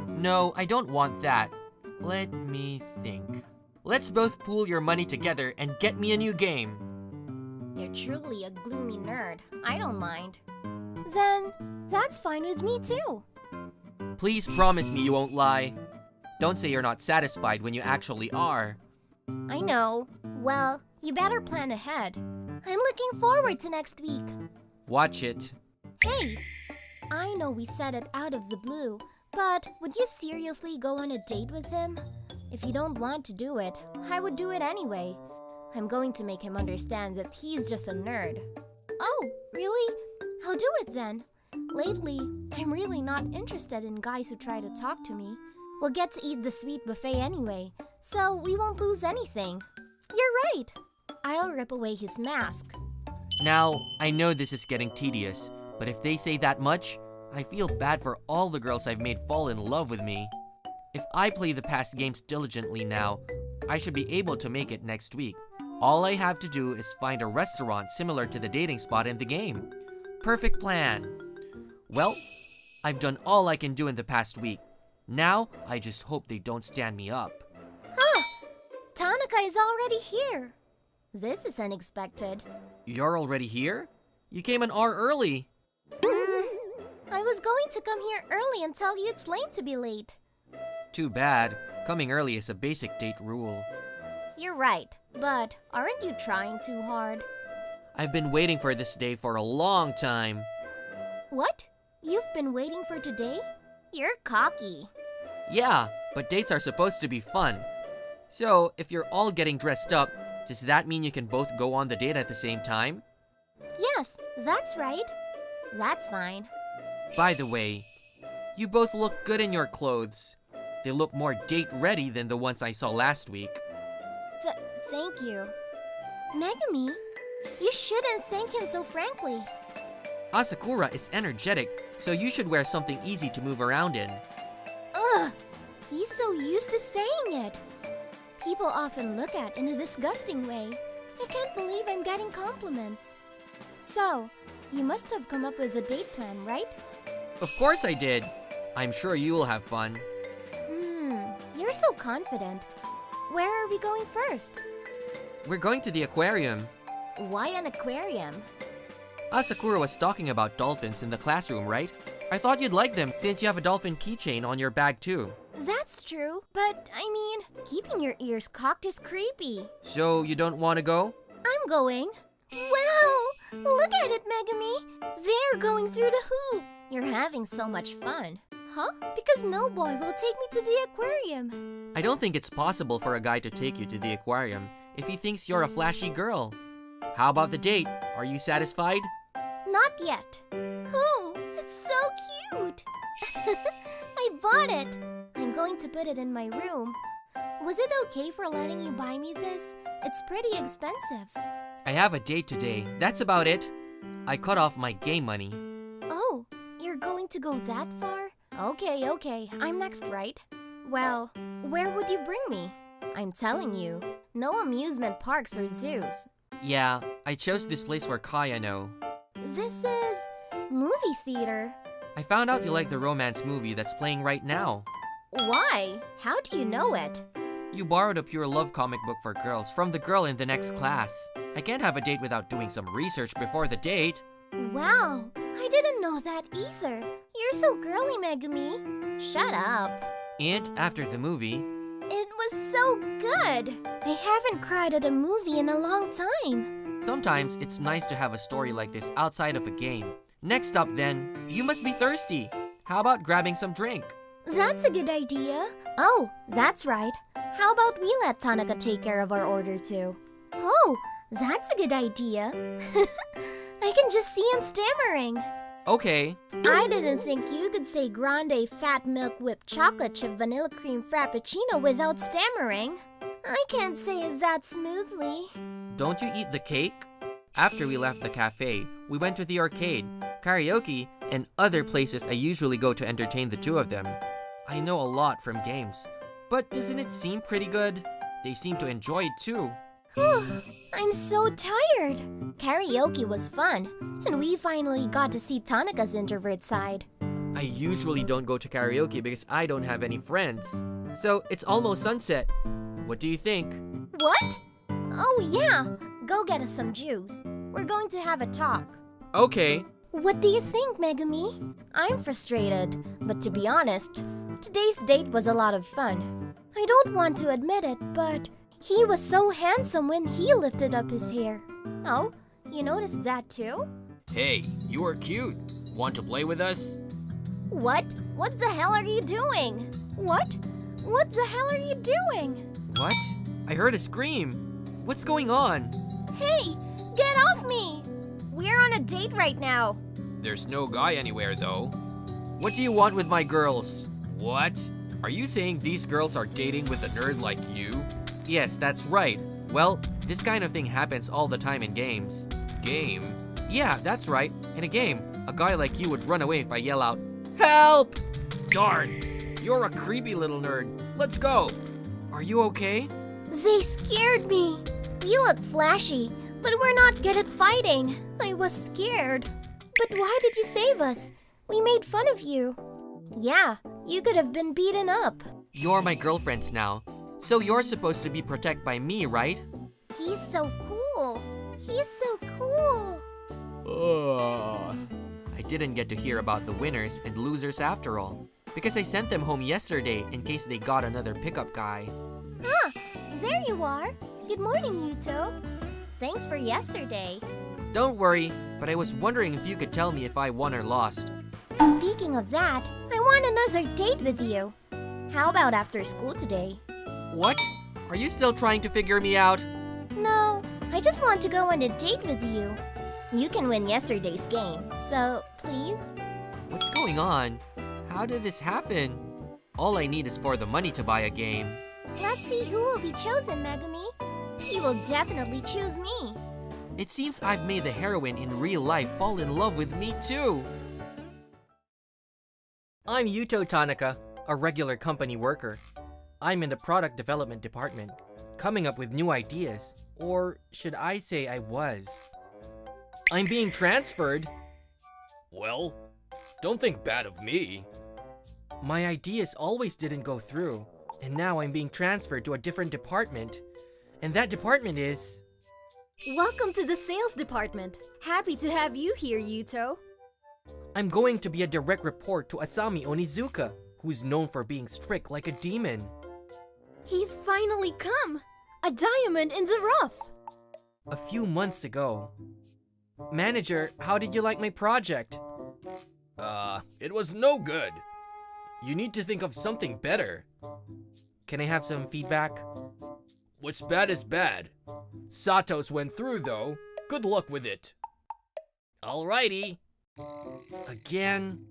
No, I don't want that. Let me think. Let's both pool your money together and get me a new game. You're truly a gloomy nerd. I don't mind. Then, that's fine with me too. Please promise me you won't lie. Don't say you're not satisfied when you actually are. I know. Well, you better plan ahead. I'm looking forward to next week. Watch it. Hey! I know we said it out of the blue, but would you seriously go on a date with him? If you don't want to do it, I would do it anyway. I'm going to make him understand that he's just a nerd. Oh, really? I'll do it then. Lately, I'm really not interested in guys who try to talk to me. We'll get to eat the sweet buffet anyway, so we won't lose anything. You're right. I'll rip away his mask. Now, I know this is getting tedious, but if they say that much, I feel bad for all the girls I've made fall in love with me. If I play the past games diligently now, I should be able to make it next week. All I have to do is find a restaurant similar to the dating spot in the game. Perfect plan. Well, I've done all I can do in the past week. Now, I just hope they don't stand me up. Huh! Tanaka is already here. This is unexpected. You're already here? You came an hour early. I was going to come here early and tell you it's lame to be late. Too bad. Coming early is a basic date rule. You're right, but aren't you trying too hard? I've been waiting for this day for a long time. What? You've been waiting for today? You're cocky. Yeah, but dates are supposed to be fun. So, if you're all getting dressed up, does that mean you can both go on the date at the same time? Yes, that's right. That's fine. By the way, you both look good in your clothes. They look more date-ready than the ones I saw last week. Thank you. Megami, you shouldn't thank him so frankly. Asakura is energetic, so you should wear something easy to move around in. Ugh! He's so used to saying it. People often look at in a disgusting way. I can't believe I'm getting compliments. So, you must have come up with a date plan, right? Of course I did. I'm sure you will have fun. You're so confident. Where are we going first? We're going to the aquarium. Why an aquarium? Asakura was talking about dolphins in the classroom, right? I thought you'd like them since you have a dolphin keychain on your bag too. That's true, but I mean, keeping your ears cocked is creepy. So you don't want to go? I'm going. Wow! Look at it, Megami! They're going through the hoop! You're having so much fun. Huh? Because no boy will take me to the aquarium. I don't think it's possible for a guy to take you to the aquarium if he thinks you're a flashy girl. How about the date? Are you satisfied? Not yet. Oh, it's so cute! I bought it! I'm going to put it in my room. Was it okay for letting you buy me this? It's pretty expensive. I have a date today. That's about it. I cut off my game money. Oh, you're going to go that far? Okay. I'm next, right? Well, where would you bring me? I'm telling you, no amusement parks or zoos. Yeah, I chose this place for Kai I know. This is movie theater. I found out you like the romance movie that's playing right now. Why? How do you know it? You borrowed a pure love comic book for girls from the girl in the next class. I can't have a date without doing some research before the date. Wow, I didn't know that either. You're so girly, Megami. Shut up. And after the movie... It was so good. I haven't cried at a movie in a long time. Sometimes it's nice to have a story like this outside of a game. Next up then, you must be thirsty. How about grabbing some drink? That's a good idea. Oh, that's right. How about we let Tanaka take care of our order too? Oh, that's a good idea. I can just see him stammering. Okay. I didn't think you could say grande fat milk whipped chocolate chip vanilla cream frappuccino without stammering. I can't say it that smoothly. Don't you eat the cake? After we left the cafe, we went to the arcade, karaoke, and other places I usually go to entertain the two of them. I know a lot from games, but doesn't it seem pretty good? They seem to enjoy it too. I'm so tired. Karaoke was fun, and we finally got to see Tanaka's introvert side. I usually don't go to karaoke because I don't have any friends. So it's almost sunset. What do you think? What? Oh yeah, go get us some juice. We're going to have a talk. Okay. What do you think, Megami? I'm frustrated, but to be honest, today's date was a lot of fun. I don't want to admit it, but he was so handsome when he lifted up his hair. Oh, you noticed that too? Hey, you are cute. Want to play with us? What? What the hell are you doing? What? What the hell are you doing? What? I heard a scream. What's going on? Hey, get off me! We're on a date right now. There's no guy anywhere though. What do you want with my girls? What? Are you saying these girls are dating with a nerd like you? Yes, that's right. Well, this kind of thing happens all the time in games. Game? Yeah, that's right. In a game, a guy like you would run away if I yell out, "Help!" Darn! You're a creepy little nerd. Let's go! Are you okay? They scared me. We look flashy, but we're not good at fighting. I was scared. But why did you save us? We made fun of you. Yeah, you could have been beaten up. You're my girlfriends now. So you're supposed to be protected by me, right? He's so cool. He's so cool. I didn't get to hear about the winners and losers after all, because I sent them home yesterday in case they got another pickup guy. Ah, there you are. Good morning, Yuto. Thanks for yesterday. Don't worry, but I was wondering if you could tell me if I won or lost. Speaking of that, I want another date with you. How about after school today? What? Are you still trying to figure me out? No, I just want to go on a date with you. You can win yesterday's game, so please? What's going on? How did this happen? All I need is for the money to buy a game. Let's see who will be chosen, Megumi. He will definitely choose me. It seems I've made the heroine in real life fall in love with me too. I'm Yuto Tanaka, a regular company worker. I'm in the product development department, coming up with new ideas. Or should I say I was? I'm being transferred. Well, don't think bad of me. My ideas always didn't go through, and now I'm being transferred to a different department. And that department is... Welcome to the sales department. Happy to have you here, Yuto. I'm going to be a direct report to Asami Onizuka, who's known for being strict like a demon. He's finally come! A diamond in the rough! A few months ago. Manager, how did you like my project? It was no good. You need to think of something better. Can I have some feedback? What's bad is bad. Sato's went through though. Good luck with it. Alrighty. Again?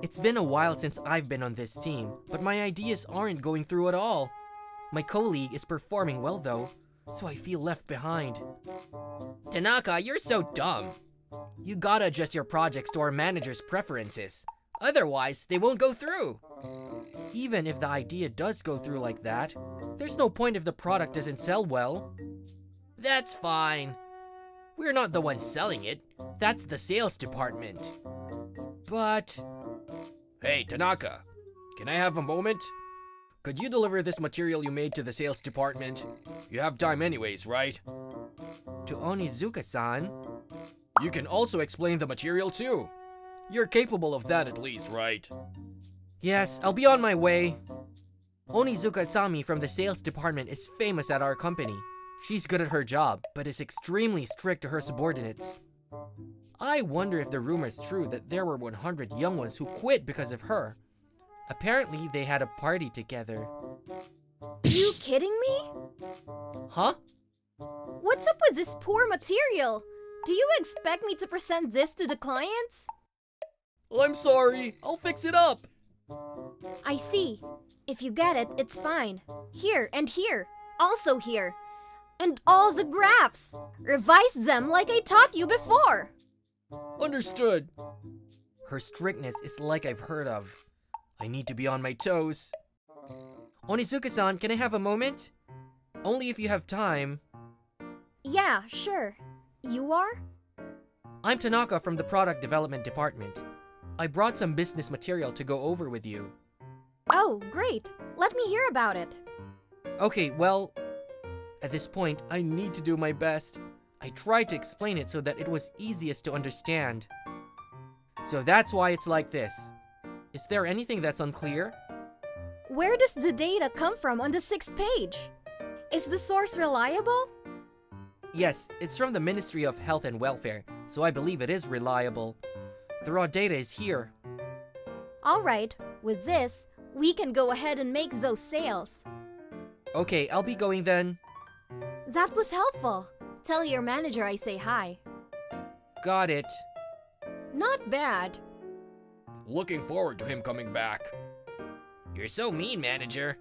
It's been a while since I've been on this team, but my ideas aren't going through at all. My colleague is performing well though, so I feel left behind. Tanaka, you're so dumb. You gotta adjust your projects to our manager's preferences. Otherwise, they won't go through. Even if the idea does go through like that, there's no point if the product doesn't sell well. That's fine. We're not the ones selling it. That's the sales department. But... Hey, Tanaka. Can I have a moment? Could you deliver this material you made to the sales department? You have time anyways, right? To Onizuka-san? You can also explain the material too. You're capable of that at least, right? Yes, I'll be on my way. Onizuka Asami from the sales department is famous at our company. She's good at her job, but is extremely strict to her subordinates. I wonder if the rumor is true that there were 100 young ones who quit because of her. Apparently, they had a party together. You kidding me? Huh? What's up with this poor material? Do you expect me to present this to the clients? I'm sorry. I'll fix it up. I see. If you get it, it's fine. Here and here. Also here. And all the graphs. Revise them like I taught you before. Understood. Her strictness is like I've heard of. I need to be on my toes. Onizuka-san, can I have a moment? Only if you have time. Yeah, sure. You are? I'm Tanaka from the product development department. I brought some business material to go over with you. Oh, great. Let me hear about it. Okay, well, at this point, I need to do my best. I tried to explain it so that it was easiest to understand. So that's why it's like this. Is there anything that's unclear? Where does the data come from on the 6th page? Is the source reliable? Yes, it's from the Ministry of Health and Welfare, so I believe it is reliable. The raw data is here. Alright, with this, we can go ahead and make those sales. Okay, I'll be going then. That was helpful. Tell your manager I say hi. Got it. Not bad. Looking forward to him coming back. You're so mean, manager.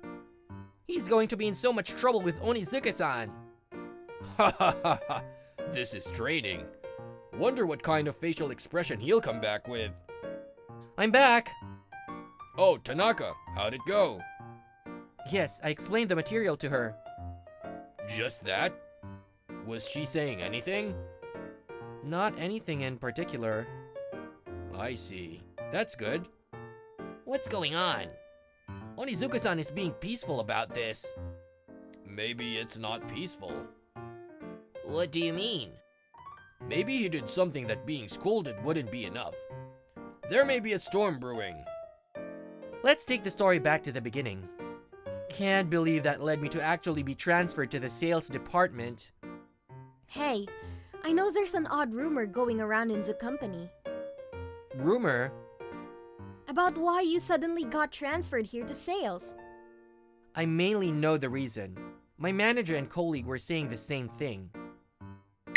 He's going to be in so much trouble with Onizuka-san. Ha ha ha ha. This is training. Wonder what kind of facial expression he'll come back with. I'm back. Oh, Tanaka, how'd it go? Yes, I explained the material to her. Just that? Was she saying anything? Not anything in particular. I see. That's good. What's going on? Onizuka-san is being peaceful about this. Maybe it's not peaceful. What do you mean? Maybe he did something that being scolded wouldn't be enough. There may be a storm brewing. Let's take the story back to the beginning. Can't believe that led me to actually be transferred to the sales department. Hey, I know there's an odd rumor going around in the company. Rumor? About why you suddenly got transferred here to sales. I mainly know the reason. My manager and colleague were saying the same thing.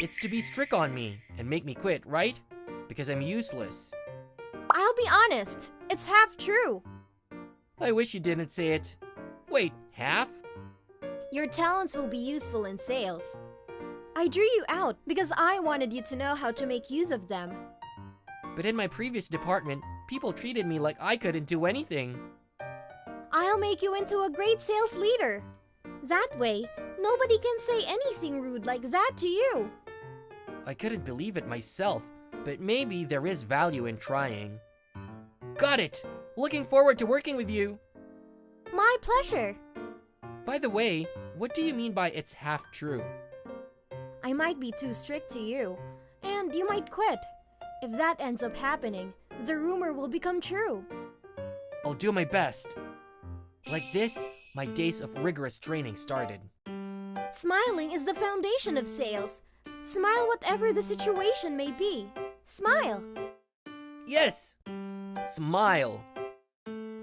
It's to be strict on me and make me quit, right? Because I'm useless. I'll be honest, it's half true. I wish you didn't say it. Wait, half? Your talents will be useful in sales. I drew you out because I wanted you to know how to make use of them. But in my previous department, people treated me like I couldn't do anything. I'll make you into a great sales leader. That way, nobody can say anything rude like that to you. I couldn't believe it myself, but maybe there is value in trying. Got it! Looking forward to working with you. My pleasure. By the way, what do you mean by it's half true? I might be too strict to you, and you might quit. If that ends up happening, the rumor will become true. I'll do my best. Like this, my days of rigorous training started. Smiling is the foundation of sales. Smile whatever the situation may be. Smile. Yes! Smile.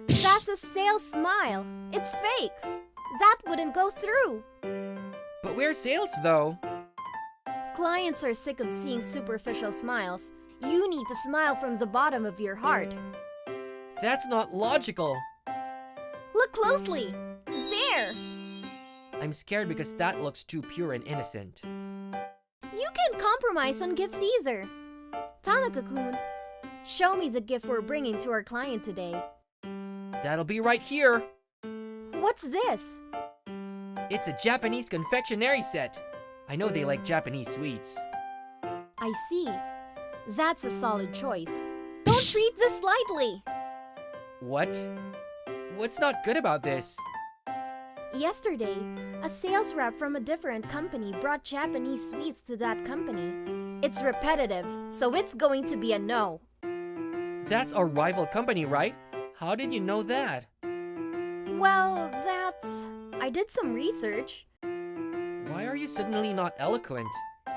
That's a sales smile. It's fake. That wouldn't go through. But we're sales though. Clients are sick of seeing superficial smiles. You need to smile from the bottom of your heart. That's not logical. Look closely. There! I'm scared because that looks too pure and innocent. You can't compromise on gifts either. Tanaka-kun, show me the gift we're bringing to our client today. That'll be right here. What's this? It's a Japanese confectionery set. I know they like Japanese sweets. I see. That's a solid choice. Don't treat this lightly. What? What's not good about this? Yesterday, a sales rep from a different company brought Japanese sweets to that company. It's repetitive, so it's going to be a no. That's our rival company, right? How did you know that? Well, I did some research. Why are you suddenly not eloquent?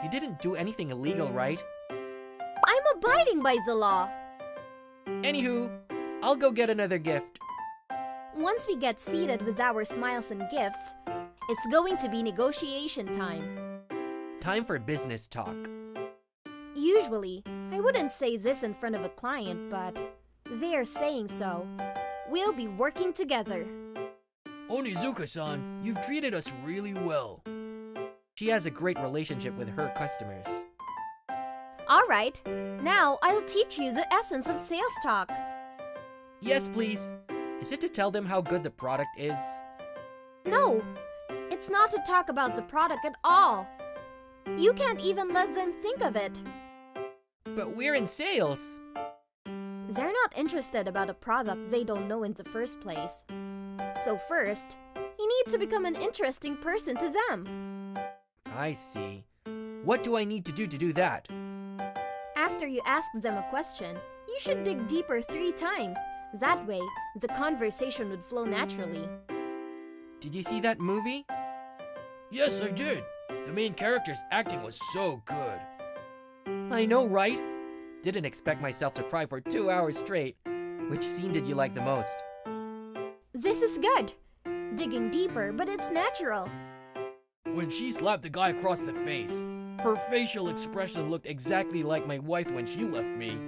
You didn't do anything illegal, right? I'm abiding by the law. Anywho, I'll go get another gift. Once we get seated with our smiles and gifts, it's going to be negotiation time. Time for business talk. Usually, I wouldn't say this in front of a client, but they're saying so. We'll be working together. Onizuka-san, you've treated us really well. She has a great relationship with her customers. Alright, now I'll teach you the essence of sales talk. Yes, please. Is it to tell them how good the product is? No, it's not to talk about the product at all. You can't even let them think of it. But we're in sales. They're not interested about a product they don't know in the first place. So first, you need to become an interesting person to them. I see. What do I need to do that? After you ask them a question, you should dig deeper 3 times. That way, the conversation would flow naturally. Did you see that movie? Yes, I did. The main character's acting was so good. I know, right? Didn't expect myself to cry for 2 hours straight. Which scene did you like the most? This is good. Digging deeper, but it's natural. When she slapped the guy across the face, her facial expression looked exactly like my wife when she left me.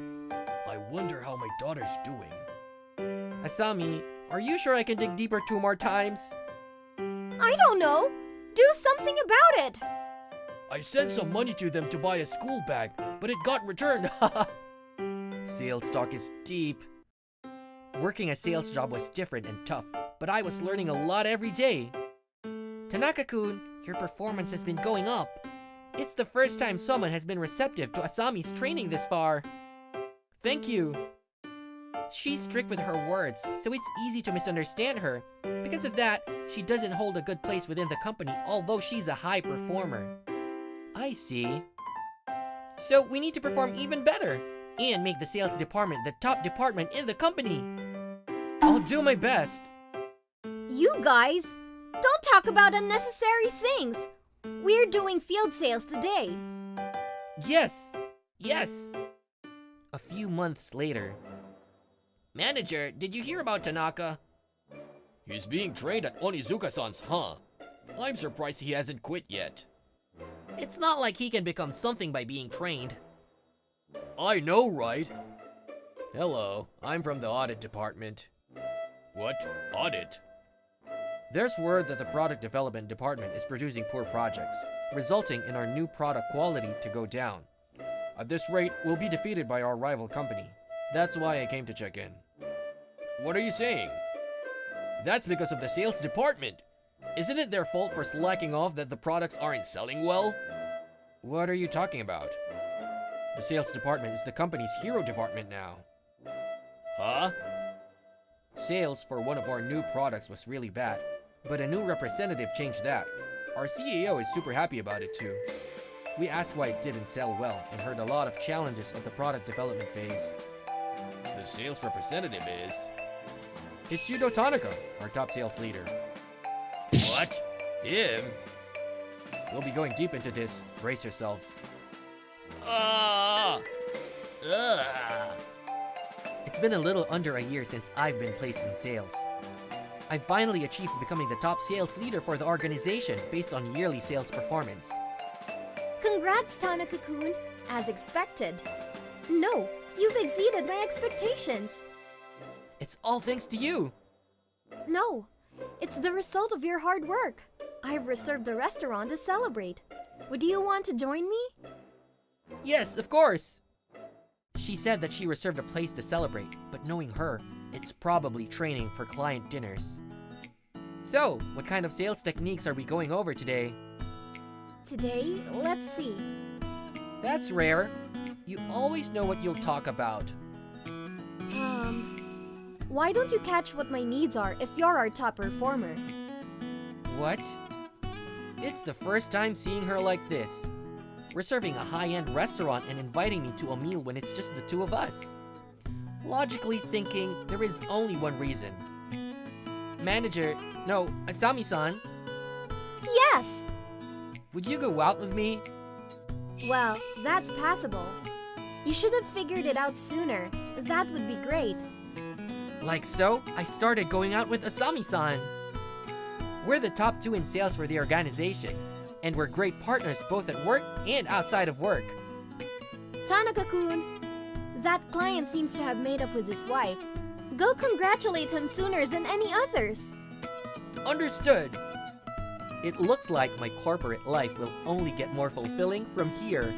I wonder how my daughter's doing. Asami, are you sure I can dig deeper 2 more times? I don't know. Do something about it. I sent some money to them to buy a school bag, but it got returned. Sales talk is deep. Working a sales job was different and tough, but I was learning a lot every day. Tanaka-kun, your performance has been going up. It's the first time someone has been receptive to Asami's training this far. Thank you. She's strict with her words, so it's easy to misunderstand her. Because of that, she doesn't hold a good place within the company, although she's a high performer. I see. So we need to perform even better, and make the sales department the top department in the company. I'll do my best. You guys, don't talk about unnecessary things. We're doing field sales today. Yes. A few months later. Manager, did you hear about Tanaka? He's being trained at Onizuka-san's, huh? I'm surprised he hasn't quit yet. It's not like he can become something by being trained. I know, right? Hello, I'm from the audit department. What? Audit? There's word that the product development department is producing poor projects, resulting in our new product quality to go down. At this rate, we'll be defeated by our rival company. That's why I came to check in. What are you saying? That's because of the sales department. Isn't it their fault for slacking off that the products aren't selling well? What are you talking about? The sales department is the company's hero department now. Huh? Sales for one of our new products was really bad, but a new representative changed that. Our CEO is super happy about it too. We asked why it didn't sell well and heard a lot of challenges of the product development phase. The sales representative is... It's Yuto Tanaka, our top sales leader. What? Him? We'll be going deep into this. Brace yourselves. It's been a little under a year since I've been placed in sales. I finally achieved becoming the top sales leader for the organization based on yearly sales performance. Congrats, Tanaka-kun, as expected. No, you've exceeded my expectations. It's all thanks to you. No, it's the result of your hard work. I've reserved a restaurant to celebrate. Would you want to join me? Yes, of course. She said that she reserved a place to celebrate, but knowing her, it's probably training for client dinners. So, what kind of sales techniques are we going over today? Today, let's see. That's rare. You always know what you'll talk about. Why don't you catch what my needs are if you're our top performer? What? It's the first time seeing her like this. Reserving a high-end restaurant and inviting me to a meal when it's just the two of us. Logically thinking, there is only one reason. Asami-san. Yes! Would you go out with me? Well, that's possible. You should have figured it out sooner. That would be great. Like so, I started going out with Asami-san. We're the top 2 in sales for the organization, and we're great partners both at work and outside of work. Tanaka-kun, that client seems to have made up with his wife. Go congratulate him sooner than any others. Understood. It looks like my corporate life will only get more fulfilling from here.